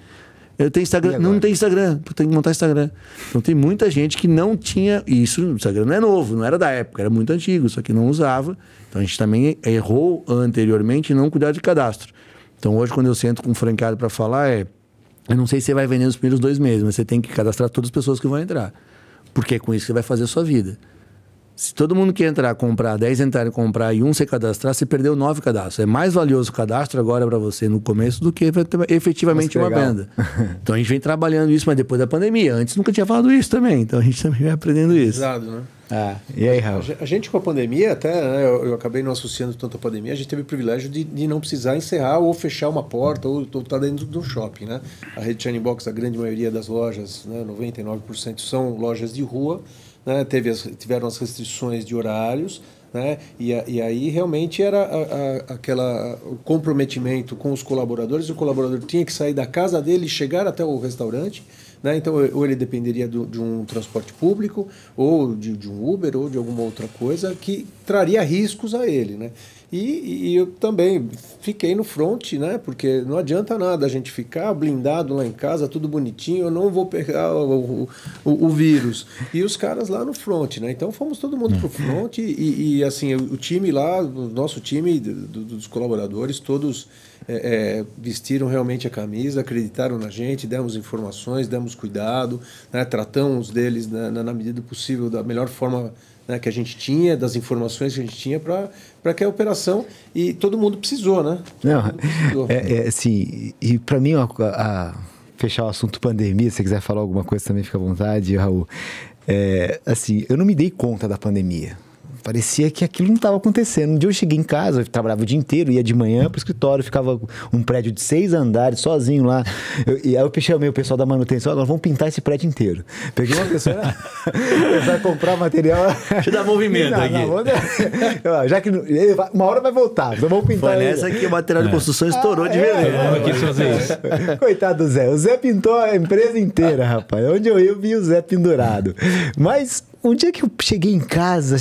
Eu tenho Instagram. Não tem Instagram, tem que montar Instagram. Então tem muita gente que não tinha isso. O Instagram não é novo, não era da época, era muito antigo, só que não usava. Então a gente também errou anteriormente em não cuidar de cadastro. Então hoje, quando eu sento com um franqueado para falar, Eu não sei se você vai vender nos primeiros 2 meses, mas você tem que cadastrar todas as pessoas que vão entrar. Porque é com isso que você vai fazer a sua vida. Se todo mundo que entrar, comprar, 10 entrarem comprar e 1 você cadastrar, você perdeu 9 cadastros. É mais valioso o cadastro agora para você no começo do que efetivamente uma venda. Então a gente vem trabalhando isso, mas depois da pandemia. Antes nunca tinha falado isso também. Então a gente também vem aprendendo isso. Exato, né? E aí, Raul? A gente com a pandemia, até né, eu acabei não associando tanto a pandemia, a gente teve o privilégio de não precisar encerrar ou fechar uma porta ou estar dentro de um shopping, né? A rede Shining Box, a grande maioria das lojas, né, 99% são lojas de rua, né? Tiveram as restrições de horários, né? E aí realmente era o comprometimento com os colaboradores. O colaborador tinha que sair da casa dele e chegar até o restaurante, né? Então, ou ele dependeria de um transporte público, ou de um Uber, ou de alguma outra coisa que traria riscos a ele, né? E eu também fiquei no front, né? Porque não adianta nada a gente ficar blindado lá em casa, tudo bonitinho, eu não vou pegar o vírus. E os caras lá no front, né? Então fomos todo mundo pro front e assim, o time lá, o nosso time dos colaboradores, todos vestiram realmente a camisa, acreditaram na gente, demos informações, demos cuidado, né? Tratamos deles na medida do possível, da melhor forma, né, que a gente tinha, das informações que a gente tinha para que a operação... E todo mundo precisou, né? Não, assim, e para mim, fechar o assunto pandemia, se você quiser falar alguma coisa também, fica à vontade, Raul. Assim, eu não me dei conta da pandemia. Parecia que aquilo não estava acontecendo. Um dia eu cheguei em casa, eu trabalhava o dia inteiro, ia de manhã para o escritório, ficava um prédio de 6 andares, sozinho lá. E aí eu chamei o pessoal da manutenção, agora vamos pintar esse prédio inteiro. Peguei uma pessoa, vai comprar material. Deixa eu dar movimento aqui. Já que uma hora vai voltar, então vamos pintar. Foi nessa que o material de construção estourou de vez. Coitado do Zé. O Zé pintou a empresa inteira, rapaz. Onde eu ia, eu vi o Zé pendurado. Mas... um dia que eu cheguei em casa,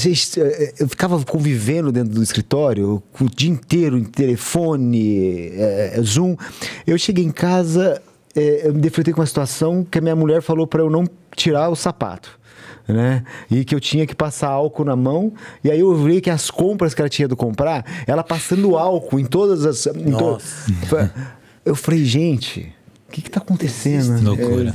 eu ficava convivendo dentro do escritório o dia inteiro em telefone, Zoom. Eu cheguei em casa, eu me defrontei com uma situação que a minha mulher falou para eu não tirar o sapato, né? E que eu tinha que passar álcool na mão. E aí eu vi que as compras que ela tinha ido comprar, ela passando álcool em todas as... Eu falei, gente... O que está acontecendo? Loucura.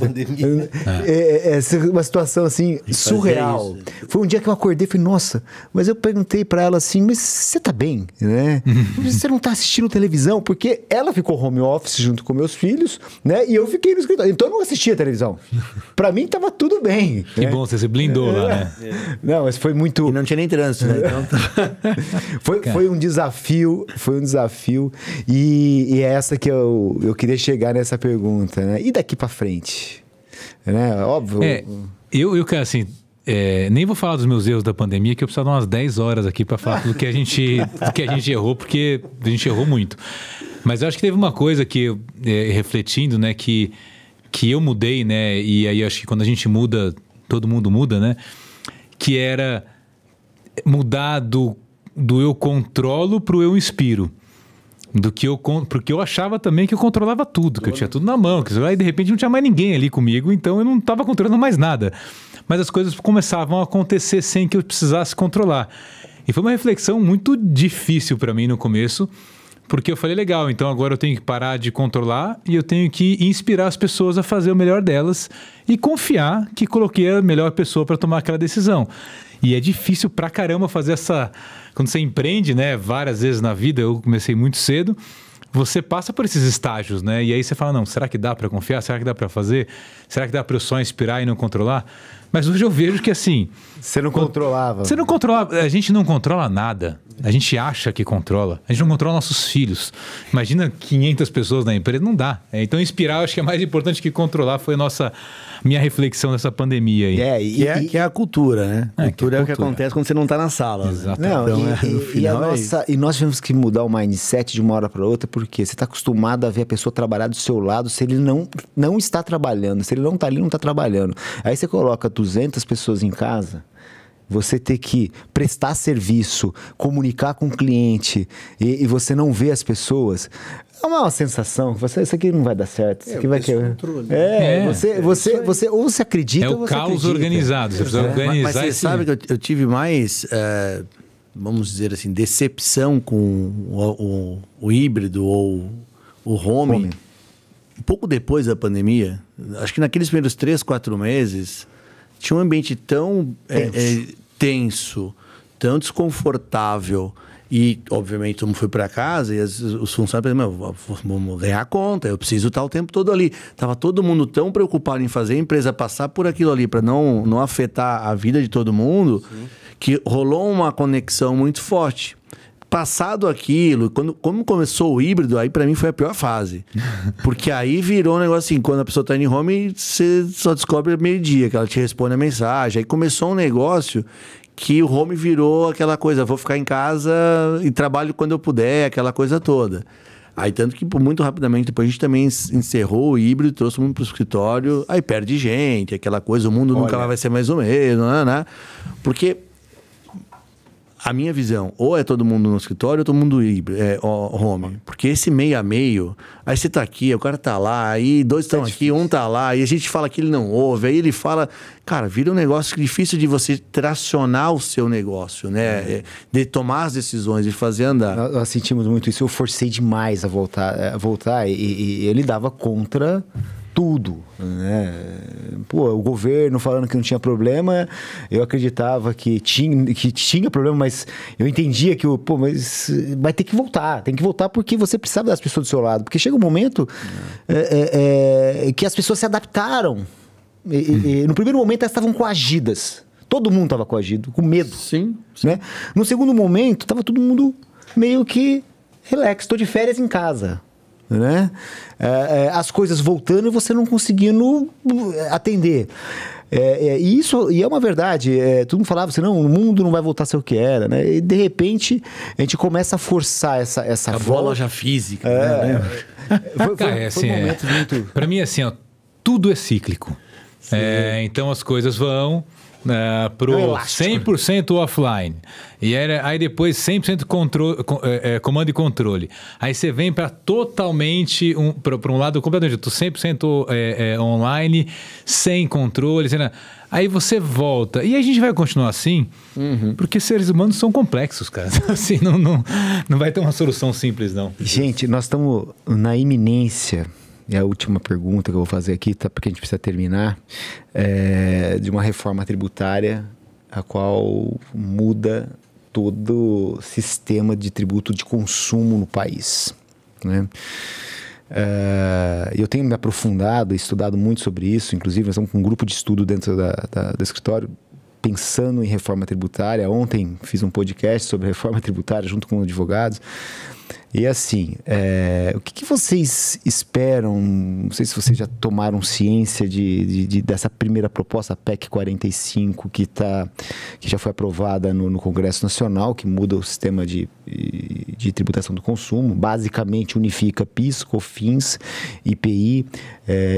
Uma situação assim, surreal. Foi um dia que eu acordei e falei, nossa, mas eu perguntei para ela assim, mas você tá bem, né? Você não tá assistindo televisão? Porque ela ficou home office junto com meus filhos, né? E eu fiquei no escritório. Então eu não assistia televisão. Para mim tava tudo bem. Que bom, você se blindou lá, né? Não, mas foi muito... E não tinha nem trânsito, né? Então... foi um desafio, e é essa que eu queria chegar nessa pergunta. Né? E daqui para frente? Né? Óbvio. Eu quero assim, nem vou falar dos meus erros da pandemia, que eu preciso dar umas 10 horas aqui para falar do que a gente errou, porque a gente errou muito. Mas eu acho que teve uma coisa que, refletindo, né, que eu mudei, né, e aí eu acho que quando a gente muda, todo mundo muda, né, que era mudar do eu controlo pro eu inspiro. Porque eu achava também que eu controlava tudo, que eu tinha tudo na mão, que aí de repente não tinha mais ninguém ali comigo, então eu não estava controlando mais nada. Mas as coisas começavam a acontecer sem que eu precisasse controlar. E foi uma reflexão muito difícil para mim no começo, porque eu falei, legal, então agora eu tenho que parar de controlar e eu tenho que inspirar as pessoas a fazer o melhor delas e confiar que coloquei a melhor pessoa para tomar aquela decisão. E é difícil pra caramba fazer essa... Quando você empreende, né, várias vezes na vida, eu comecei muito cedo, você passa por esses estágios, né? E aí você fala, não, será que dá pra confiar? Será que dá pra fazer? Será que dá pra eu só inspirar e não controlar? Mas hoje eu vejo que assim... Você não controlava. Você não controlava. A gente não controla nada. A gente acha que controla. A gente não controla nossos filhos. Imagina 500 pessoas na empresa, não dá. Então inspirar, eu acho que é mais importante que controlar. Foi minha reflexão nessa pandemia aí. Que é a cultura, né? Cultura é o que acontece quando você não está na sala. Exato. Não, e nós tivemos que mudar o mindset de uma hora para outra, porque você está acostumado a ver a pessoa trabalhar do seu lado se ele não está trabalhando. Se ele não está ali, não está trabalhando. Aí você coloca 200 pessoas em casa, você ter que prestar serviço, comunicar com o cliente e você não vê as pessoas, é uma sensação que isso aqui não vai dar certo, isso aqui vai querer. Você ou você acredita ou você caos acredita. Organizado, você precisa organizar. Mas você sabe que eu tive mais, vamos dizer assim, decepção com o híbrido ou o home. um pouco depois da pandemia, acho que naqueles primeiros 3, 4 meses, tinha um ambiente tão tenso, tão desconfortável. E, obviamente, todo mundo foi para casa e os funcionários falaram, vamos ganhar a conta, eu preciso estar o tempo todo ali. Tava todo mundo tão preocupado em fazer a empresa passar por aquilo ali para não afetar a vida de todo mundo, que rolou uma conexão muito forte. Passado aquilo, como começou o híbrido, aí para mim foi a pior fase. Porque aí virou um negócio assim, quando a pessoa tá em home, você só descobre meio-dia, que ela te responde a mensagem. Aí começou um negócio que o home virou aquela coisa, vou ficar em casa e trabalho quando eu puder, aquela coisa toda. Aí tanto que muito rapidamente depois a gente também encerrou o híbrido, trouxe o mundo para o escritório, aí perde gente, aquela coisa, o mundo nunca mais vai ser mais o mesmo, né? Porque a minha visão, ou é todo mundo no escritório, ou todo mundo home. Porque esse meio a meio, aí você tá aqui, o cara tá lá, aí dois estão aqui, um tá lá, e a gente fala que ele não ouve, aí ele fala... Cara, vira um negócio difícil de você tracionar o seu negócio, né? De tomar as decisões, de fazer andar. Nós sentimos muito isso. Eu forcei demais a voltar e ele dava contra... tudo, né? Pô, o governo falando que não tinha problema, eu acreditava que tinha problema, mas eu entendia que mas vai ter que voltar, tem que voltar porque você precisava das pessoas do seu lado, porque chega um momento que as pessoas se adaptaram. No primeiro momento elas estavam coagidas, todo mundo estava coagido, com medo. Sim. Né? No segundo momento estava todo mundo meio que relax, estou de férias em casa. Né? As coisas voltando e você não conseguindo atender. E é uma verdade. Todo mundo falava assim, não, o mundo não vai voltar a ser o que era. Né? E de repente a gente começa a forçar essa a volta. Loja física. Foi um momento muito... Para mim, assim, tudo é cíclico. Então as coisas vão... pro 100% offline. E aí depois 100% comando e controle. Aí você vem para totalmente para um lado completamente 100% online, sem controle. Aí você volta. E a gente vai continuar assim, porque seres humanos são complexos, cara. Assim, não vai ter uma solução simples, não. Gente, nós estamos na iminência. E a última pergunta que eu vou fazer aqui, tá, porque a gente precisa terminar, de uma reforma tributária, a qual muda todo o sistema de tributo de consumo no país. Né? Eu tenho me aprofundado, estudado muito sobre isso, inclusive nós estamos com um grupo de estudo dentro do escritório, pensando em reforma tributária. Ontem fiz um podcast sobre reforma tributária junto com advogados. E assim, o que vocês esperam? Não sei se vocês já tomaram ciência dessa primeira proposta, a PEC 45, que já foi aprovada no Congresso Nacional, que muda o sistema de tributação do consumo, basicamente unifica PIS, COFINS, IPI,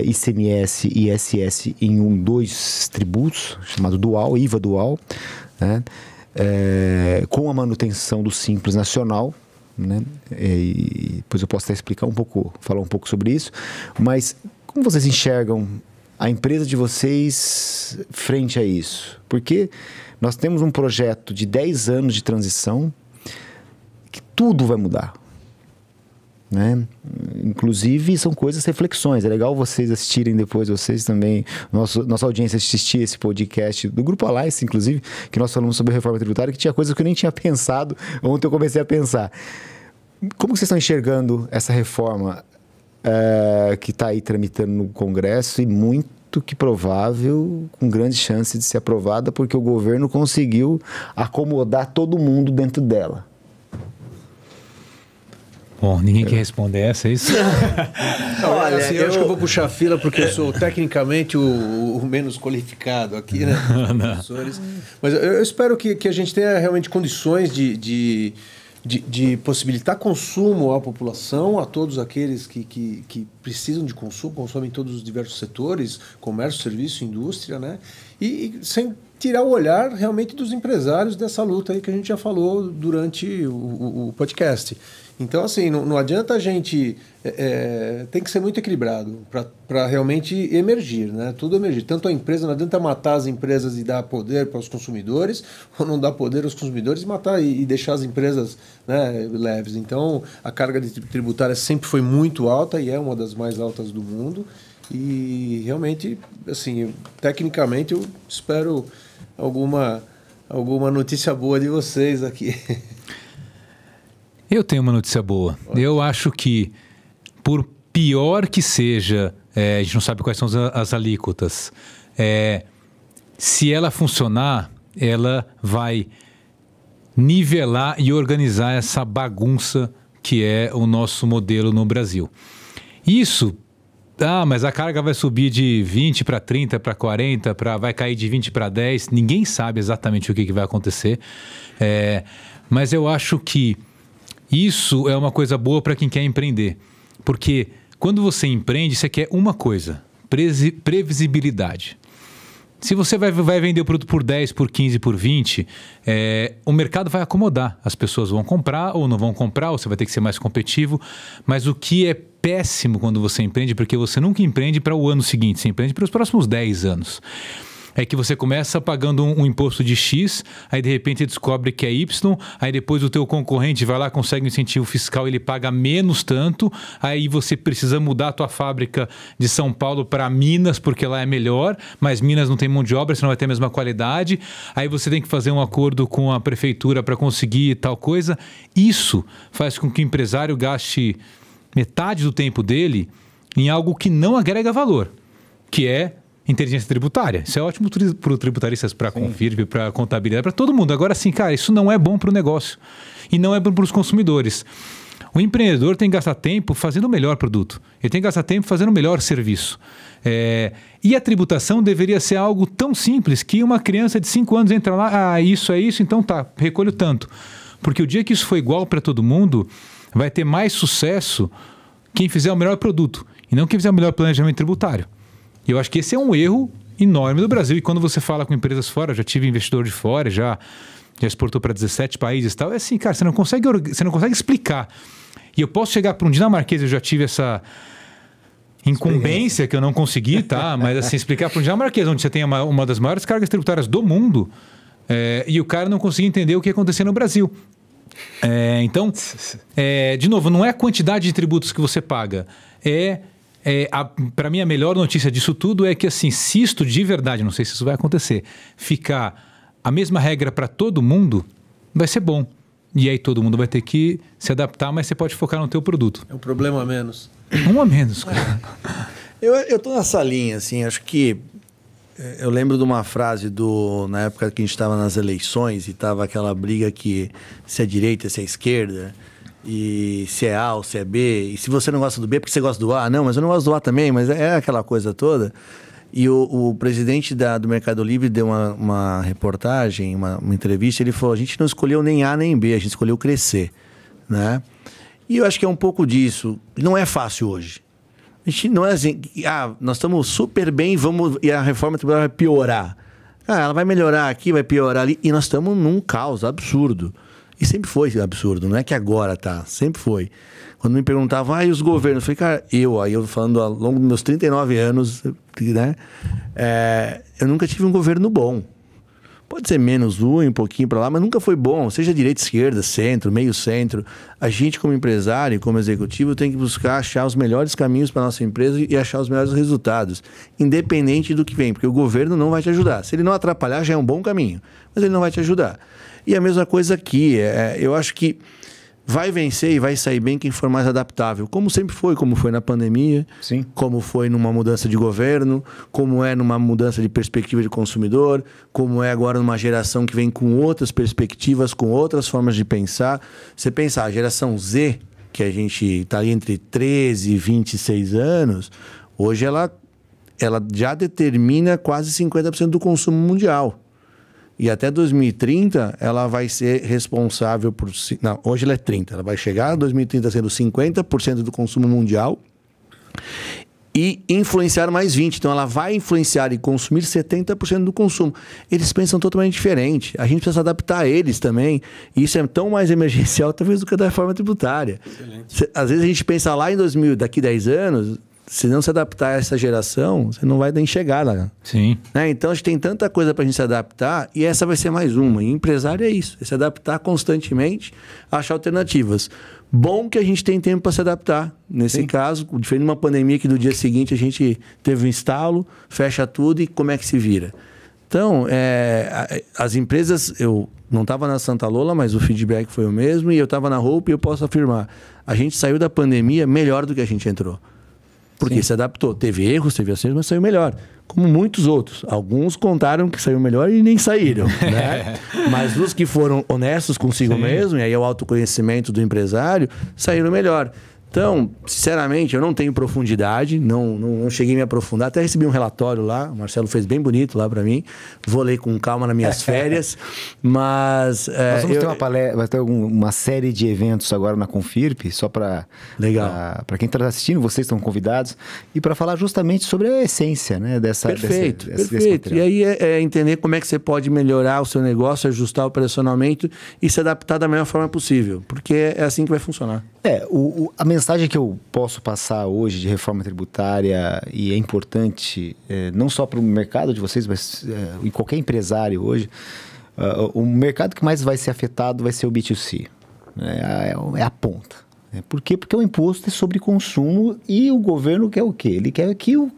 ICMS e ISS em dois tributos, chamado dual, IVA dual, né? Com a manutenção do Simples Nacional. Né? E depois eu posso até falar um pouco sobre isso, mas como vocês enxergam a empresa de vocês frente a isso? Porque nós temos um projeto de 10 anos de transição que tudo vai mudar, né? Inclusive são reflexões. É legal vocês assistirem depois, vocês também, nossa audiência, assistir esse podcast do Grupo Alliance, inclusive, que nós falamos sobre reforma tributária, que tinha coisas que eu nem tinha pensado. Ontem eu comecei a pensar. Como vocês estão enxergando essa reforma que está aí tramitando no Congresso e muito que provável, com grande chance de ser aprovada, porque o governo conseguiu acomodar todo mundo dentro dela? Bom, ninguém quer responder essa, é isso? Olha, assim, eu acho que eu vou puxar a fila porque eu sou tecnicamente o menos qualificado aqui, né? Professores. Mas eu espero que a gente tenha realmente condições de possibilitar consumo à população, a todos aqueles que precisam de consumo, consomem em todos os diversos setores, comércio, serviço, indústria, né? E sem tirar o olhar realmente dos empresários dessa luta aí que a gente já falou durante o podcast. Então, assim, não adianta a gente... tem que ser muito equilibrado para realmente emergir, né? Tudo emergir. Tanto a empresa, não adianta matar as empresas e dar poder para os consumidores, ou não dar poder aos consumidores e matar e deixar as empresas, né, leves. Então, a carga tributária sempre foi muito alta e é uma das mais altas do mundo. E realmente, assim, tecnicamente, eu espero alguma notícia boa de vocês aqui. Eu tenho uma notícia boa. Eu acho que, por pior que seja, a gente não sabe quais são as alíquotas, se ela funcionar, ela vai nivelar e organizar essa bagunça que é o nosso modelo no Brasil. Isso, mas a carga vai subir de 20 para 30, para 40, vai cair de 20 para 10, ninguém sabe exatamente o que vai acontecer, mas eu acho que isso é uma coisa boa para quem quer empreender. Porque quando você empreende, você quer uma coisa: previsibilidade. Se você vai vender o produto por 10, por 15, por 20, o mercado vai acomodar. As pessoas vão comprar ou não vão comprar, ou você vai ter que ser mais competitivo. Mas o que é péssimo quando você empreende, porque você nunca empreende para o ano seguinte, você empreende para os próximos 10 anos. É que você começa pagando um imposto de X, aí de repente descobre que é Y, aí depois o teu concorrente vai lá, consegue um incentivo fiscal, ele paga menos tanto, aí você precisa mudar a tua fábrica de São Paulo para Minas, porque lá é melhor, mas Minas não tem mão de obra, você não vai ter a mesma qualidade, aí você tem que fazer um acordo com a prefeitura para conseguir tal coisa. Isso faz com que o empresário gaste metade do tempo dele em algo que não agrega valor, que é inteligência tributária. Isso é ótimo para os tributaristas, para a Confirp, para a contabilidade, para todo mundo. Agora, sim, cara, isso não é bom para o negócio e não é bom para os consumidores. O empreendedor tem que gastar tempo fazendo o melhor produto. Ele tem que gastar tempo fazendo o melhor serviço. E a tributação deveria ser algo tão simples que uma criança de 5 anos entra lá, isso é isso, então tá, recolho tanto. Porque o dia que isso for igual para todo mundo, vai ter mais sucesso quem fizer o melhor produto e não quem fizer o melhor planejamento tributário. Eu acho que esse é um erro enorme do Brasil. E quando você fala com empresas fora, já tive investidor de fora, já exportou para 17 países e tal, é assim, cara, você não consegue explicar. E eu posso chegar para um dinamarquês, eu já tive essa incumbência que eu não consegui, tá? Mas assim, explicar para um dinamarquês, onde você tem uma das maiores cargas tributárias do mundo, e o cara não conseguia entender o que ia acontecer no Brasil. Então, de novo, não é a quantidade de tributos que você paga, para mim a melhor notícia disso tudo é que assim, se isto de verdade, não sei se isso vai acontecer, ficar a mesma regra para todo mundo, vai ser bom. E aí todo mundo vai ter que se adaptar, mas você pode focar no teu produto. É um problema a menos. Um a menos, cara. Eu tô nessa linha, assim, acho que eu lembro de uma frase na época que a gente estava nas eleições e estava aquela briga que se é direita, se é esquerda, e se é A ou se é B, e se você não gosta do B é porque você gosta do A. Não, mas eu não gosto do A também, mas é aquela coisa toda. E o presidente do Mercado Livre deu uma reportagem, uma entrevista, ele falou, a gente não escolheu nem A nem B, a gente escolheu crescer, né? E eu acho que é um pouco disso. Não é fácil hoje. A gente não é assim, nós estamos super bem, e a reforma tributária vai piorar. Ela vai melhorar aqui, vai piorar ali, e nós estamos num caos absurdo. E sempre foi absurdo, não é que agora tá, sempre foi. Quando me perguntavam, e os governos? Eu falei, cara, eu falando ao longo dos meus 39 anos, né? Eu nunca tive um governo bom. Pode ser menos um pouquinho para lá, mas nunca foi bom. Seja direita, esquerda, centro, meio centro. A gente, como empresário, como executivo, tem que buscar achar os melhores caminhos para nossa empresa e achar os melhores resultados, independente do que vem, porque o governo não vai te ajudar. Se ele não atrapalhar, já é um bom caminho, mas ele não vai te ajudar. E a mesma coisa aqui, eu acho que vai vencer e vai sair bem quem for mais adaptável, como sempre foi, como foi na pandemia, sim, como foi numa mudança de governo, como é numa mudança de perspectiva de consumidor, como é agora numa geração que vem com outras perspectivas, com outras formas de pensar. Você pensar, a geração Z, que a gente está ali entre 13 e 26 anos, hoje ela já determina quase 50% do consumo mundial. E até 2030, ela vai ser responsável por... Não, hoje ela é 30%. Ela vai chegar em 2030 sendo 50% do consumo mundial. e influenciar mais 20%. Então, ela vai influenciar e consumir 70% do consumo. Eles pensam totalmente diferente. A gente precisa adaptar a eles também. E isso é tão mais emergencial, talvez, do que a da reforma tributária. Às vezes, a gente pensa lá em 2000, daqui 10 anos, se não se adaptar a essa geração, você não vai nem chegar lá. Sim. Né? Então, a gente tem tanta coisa para a gente se adaptar e essa vai ser mais uma. E empresário é isso, é se adaptar constantemente, achar alternativas. Bom que a gente tem tempo para se adaptar. Nesse caso, diferente de uma pandemia que do dia seguinte a gente teve um instalo, fecha tudo e como é que se vira? Então, as empresas, eu não estava na Santa Lola, mas o feedback foi o mesmo e eu estava na Hope e eu posso afirmar, a gente saiu da pandemia melhor do que a gente entrou. Porque se adaptou. Teve erros, teve acertos, mas saiu melhor. Como muitos outros. Alguns contaram que saiu melhor e nem saíram. Né? Mas os que foram honestos consigo mesmo, e aí é o autoconhecimento do empresário, saíram melhor. Então, sinceramente, eu não tenho profundidade, não cheguei a me aprofundar. Até recebi um relatório lá, o Marcelo fez bem bonito lá para mim. Vou ler com calma nas minhas férias. Mas nós vamos ter uma palestra, vai ter uma série de eventos agora na Confirp, só para quem está assistindo, vocês estão convidados, e para falar justamente sobre a essência, né, Perfeito. E aí é entender como é que você pode melhorar o seu negócio, ajustar o operacionamento e se adaptar da melhor forma possível. Porque é assim que vai funcionar. A mensagem que eu posso passar hoje de reforma tributária, e é importante, não só para o mercado de vocês, mas em qualquer empresário hoje, o mercado que mais vai ser afetado vai ser o B2C. É a ponta. Por quê? Porque o imposto é sobre consumo e o governo quer o quê? Ele quer que o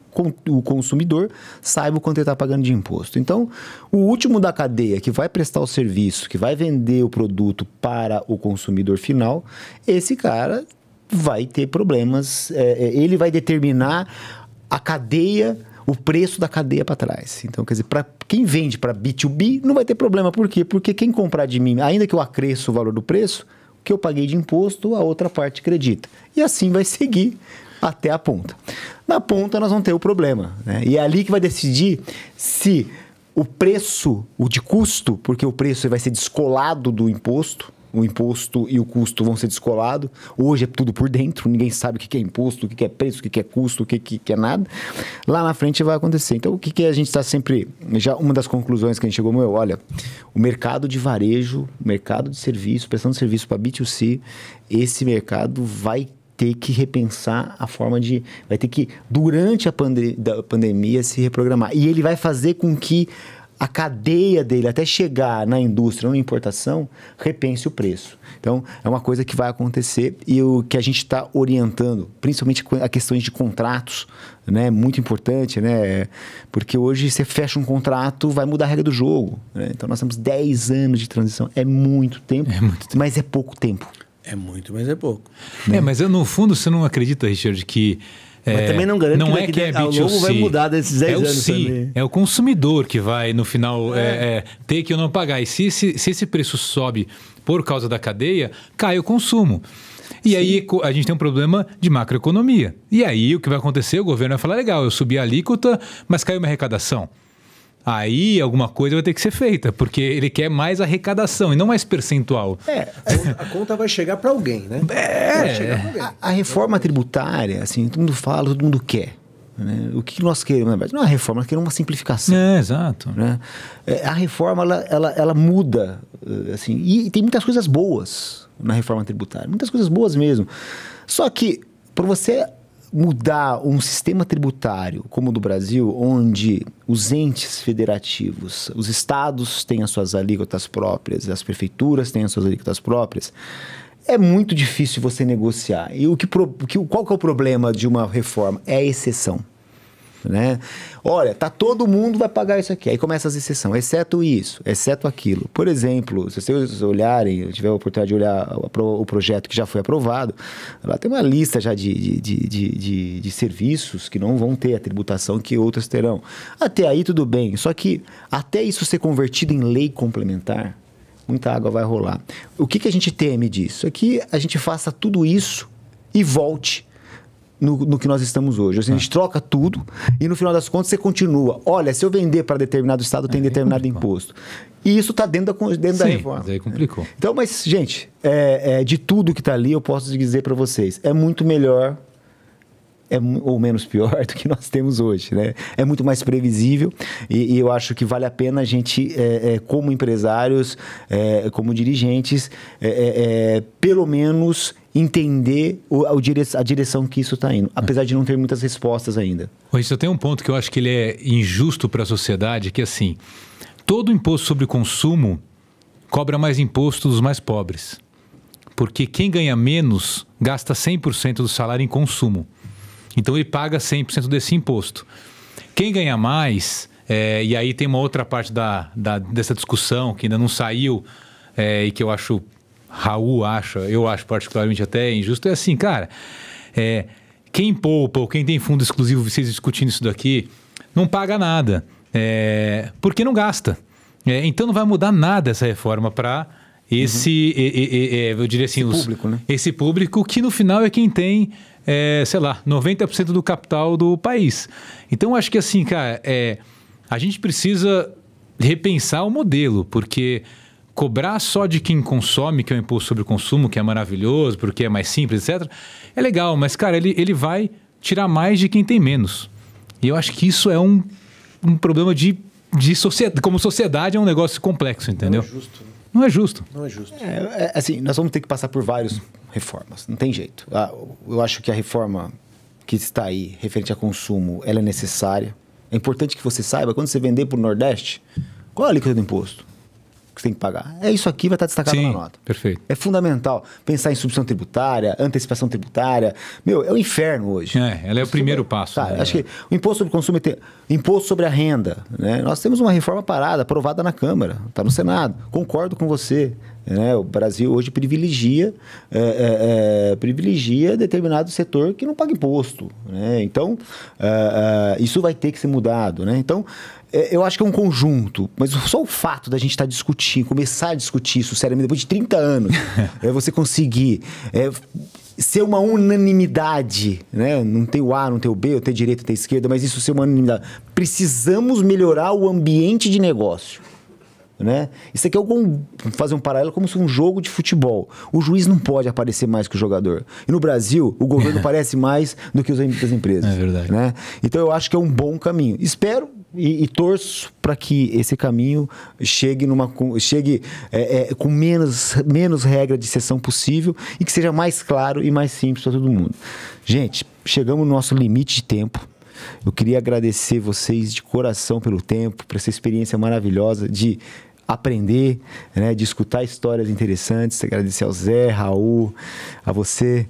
consumidor saiba o quanto ele está pagando de imposto. Então, o último da cadeia que vai prestar o serviço, que vai vender o produto para o consumidor final, esse cara vai ter problemas. Ele vai determinar a cadeia, o preço da cadeia para trás. Então, quer dizer, para quem vende para B2B, não vai ter problema. Por quê? Porque quem comprar de mim, ainda que eu acresça o valor do preço, o que eu paguei de imposto, a outra parte acredita. E assim vai seguir até a ponta. Na ponta nós vamos ter o problema, né? E é ali que vai decidir se o preço, o de custo, porque o preço vai ser descolado do imposto, o imposto e o custo vão ser descolados. Hoje é tudo por dentro, ninguém sabe o que é imposto, o que é preço, o que é custo, o que é nada. Lá na frente vai acontecer. Então, o que a gente está sempre... Já uma das conclusões que a gente chegou, olha, o mercado de varejo, o mercado de serviço, prestando serviço para B2C, esse mercado vai ter que repensar a forma de... Vai ter que, durante a pandemia, se reprogramar. E ele vai fazer com que a cadeia dele, até chegar na indústria ou na importação, repense o preço. Então, é uma coisa que vai acontecer e o que a gente está orientando, principalmente a questões de contratos, né, muito importante, né, porque hoje você fecha um contrato, vai mudar a regra do jogo, né? Então, nós temos 10 anos de transição, é muito tempo, mas é pouco tempo. É muito, mas é pouco. Mas no fundo você não acredita, Richard, que... Mas também não garanto não que é ao longo vai mudar desses 10 anos também. É o consumidor que vai, no final, ter que ou não pagar. E se esse preço sobe por causa da cadeia, cai o consumo. E aí a gente tem um problema de macroeconomia. E aí o que vai acontecer? O governo vai falar, legal, eu subi a alíquota, mas caiu minha arrecadação. Aí alguma coisa vai ter que ser feita, porque ele quer mais arrecadação e não mais percentual. A conta vai chegar para alguém, né? Vai chegar pra alguém. A reforma tributária, assim, todo mundo fala, todo mundo quer. Né? O que nós queremos, na verdade? Não é uma reforma, nós queremos uma simplificação. Exato. Né? A reforma, ela muda, assim, e tem muitas coisas boas na reforma tributária, muitas coisas boas mesmo. Só que, para você mudar um sistema tributário como o do Brasil, onde os entes federativos, os estados têm as suas alíquotas próprias, as prefeituras têm as suas alíquotas próprias, é muito difícil você negociar. E qual que é o problema de uma reforma? É a exceção. Né? Olha, todo mundo vai pagar isso aqui. Aí começa as exceções, exceto isso, exceto aquilo. Por exemplo, se vocês olharem, tiver a oportunidade de olhar o projeto que já foi aprovado, lá tem uma lista já de serviços que não vão ter a tributação que outros terão. Até aí tudo bem, só que até isso ser convertido em lei complementar, muita água vai rolar. O que a gente teme disso? É que a gente faça tudo isso e volte no que nós estamos hoje. Assim, a gente troca tudo e no final das contas você continua. Olha, se eu vender para determinado estado, tem determinado imposto. E isso está dentro da reforma. Mas aí complicou. Então, mas, gente, de tudo que está ali, eu posso dizer para vocês, é muito melhor ou menos pior do que nós temos hoje, né? É muito mais previsível e eu acho que vale a pena a gente, como empresários, como dirigentes, pelo menos entender a direção que isso está indo, apesar de não ter muitas respostas ainda. Isso tem um ponto que eu acho que ele é injusto para a sociedade, que assim, todo imposto sobre consumo cobra mais imposto dos mais pobres. Porque quem ganha menos gasta 100% do salário em consumo. Então ele paga 100% desse imposto. Quem ganha mais, e aí tem uma outra parte dessa discussão que ainda não saiu, e que eu acho, eu acho particularmente até injusto, é assim, cara, quem poupa ou quem tem fundo exclusivo, vocês discutindo isso daqui, não paga nada, porque não gasta. Então não vai mudar nada essa reforma para eu diria assim, esse público, né? Esse público que no final é quem tem, sei lá, 90% do capital do país. Então acho que assim, cara, a gente precisa repensar o modelo, porque cobrar só de quem consome, que é o imposto sobre o consumo, que é maravilhoso, porque é mais simples, etc., é legal, mas, cara, ele vai tirar mais de quem tem menos. E eu acho que isso é um problema de sociedade. Como sociedade é um negócio complexo, entendeu? Não é justo. Não é justo. Não é justo. Assim, nós vamos ter que passar por várias reformas, não tem jeito. Eu acho que a reforma que está aí, referente a consumo, ela é necessária. É importante que você saiba, quando você vender para o Nordeste, qual é a alíquota do imposto que você tem que pagar? Isso aqui vai estar destacado na nota. Perfeito. É fundamental pensar em substituição tributária, antecipação tributária. É o inferno hoje. Ela é o primeiro passo. Acho que o imposto sobre o consumo imposto sobre a renda. Né? Nós temos uma reforma parada, aprovada na Câmara, está no Senado. Concordo com você. Né? O Brasil hoje privilegia determinado setor que não paga imposto. Né? Então, isso vai ter que ser mudado. Né? Então, eu acho que é um conjunto, mas só o fato da gente estar discutindo, começar a discutir isso seriamente depois de 30 anos, você conseguir ser uma unanimidade, né? Não tem o A, não tem o B, não tem direita, não tem esquerda, mas isso ser uma unanimidade. Precisamos melhorar o ambiente de negócio. Né? Isso aqui é fazer um paralelo como se um jogo de futebol. O juiz não pode aparecer mais que o jogador. E no Brasil, o governo aparece mais do que as empresas. É verdade. Né? Então eu acho que é um bom caminho. Espero e torço para que esse caminho chegue com menos regra de exceção possível e que seja mais claro e mais simples para todo mundo. Gente, chegamos no nosso limite de tempo. Eu queria agradecer vocês de coração pelo tempo, por essa experiência maravilhosa de aprender, né, de escutar histórias interessantes. Agradecer ao Zé, Raul, a você,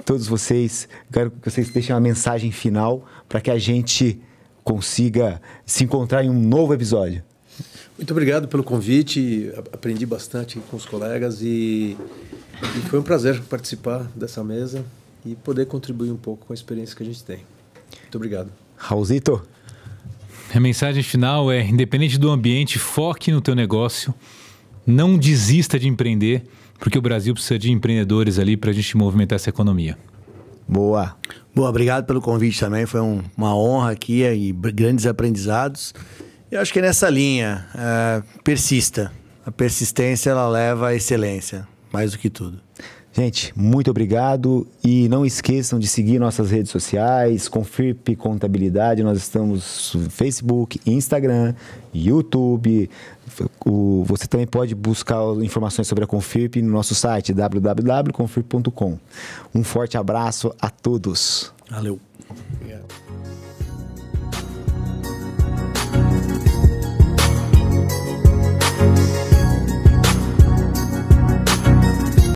todos vocês. Quero que vocês deixem uma mensagem final para que a gente consiga se encontrar em um novo episódio. Muito obrigado pelo convite, aprendi bastante com os colegas e foi um prazer participar dessa mesa e poder contribuir um pouco com a experiência que a gente tem. Muito obrigado. Raulzito? A mensagem final é, independente do ambiente, foque no teu negócio, não desista de empreender, porque o Brasil precisa de empreendedores ali para a gente movimentar essa economia. Boa. Boa, obrigado pelo convite também, foi uma honra aqui e grandes aprendizados. Eu acho que é nessa linha, persista. A persistência, ela leva à excelência, mais do que tudo. Gente, muito obrigado e não esqueçam de seguir nossas redes sociais, Confirp Contabilidade, nós estamos no Facebook, Instagram, YouTube. Você também pode buscar informações sobre a Confirp no nosso site www.confirp.com. Um forte abraço a todos. Valeu. Obrigado.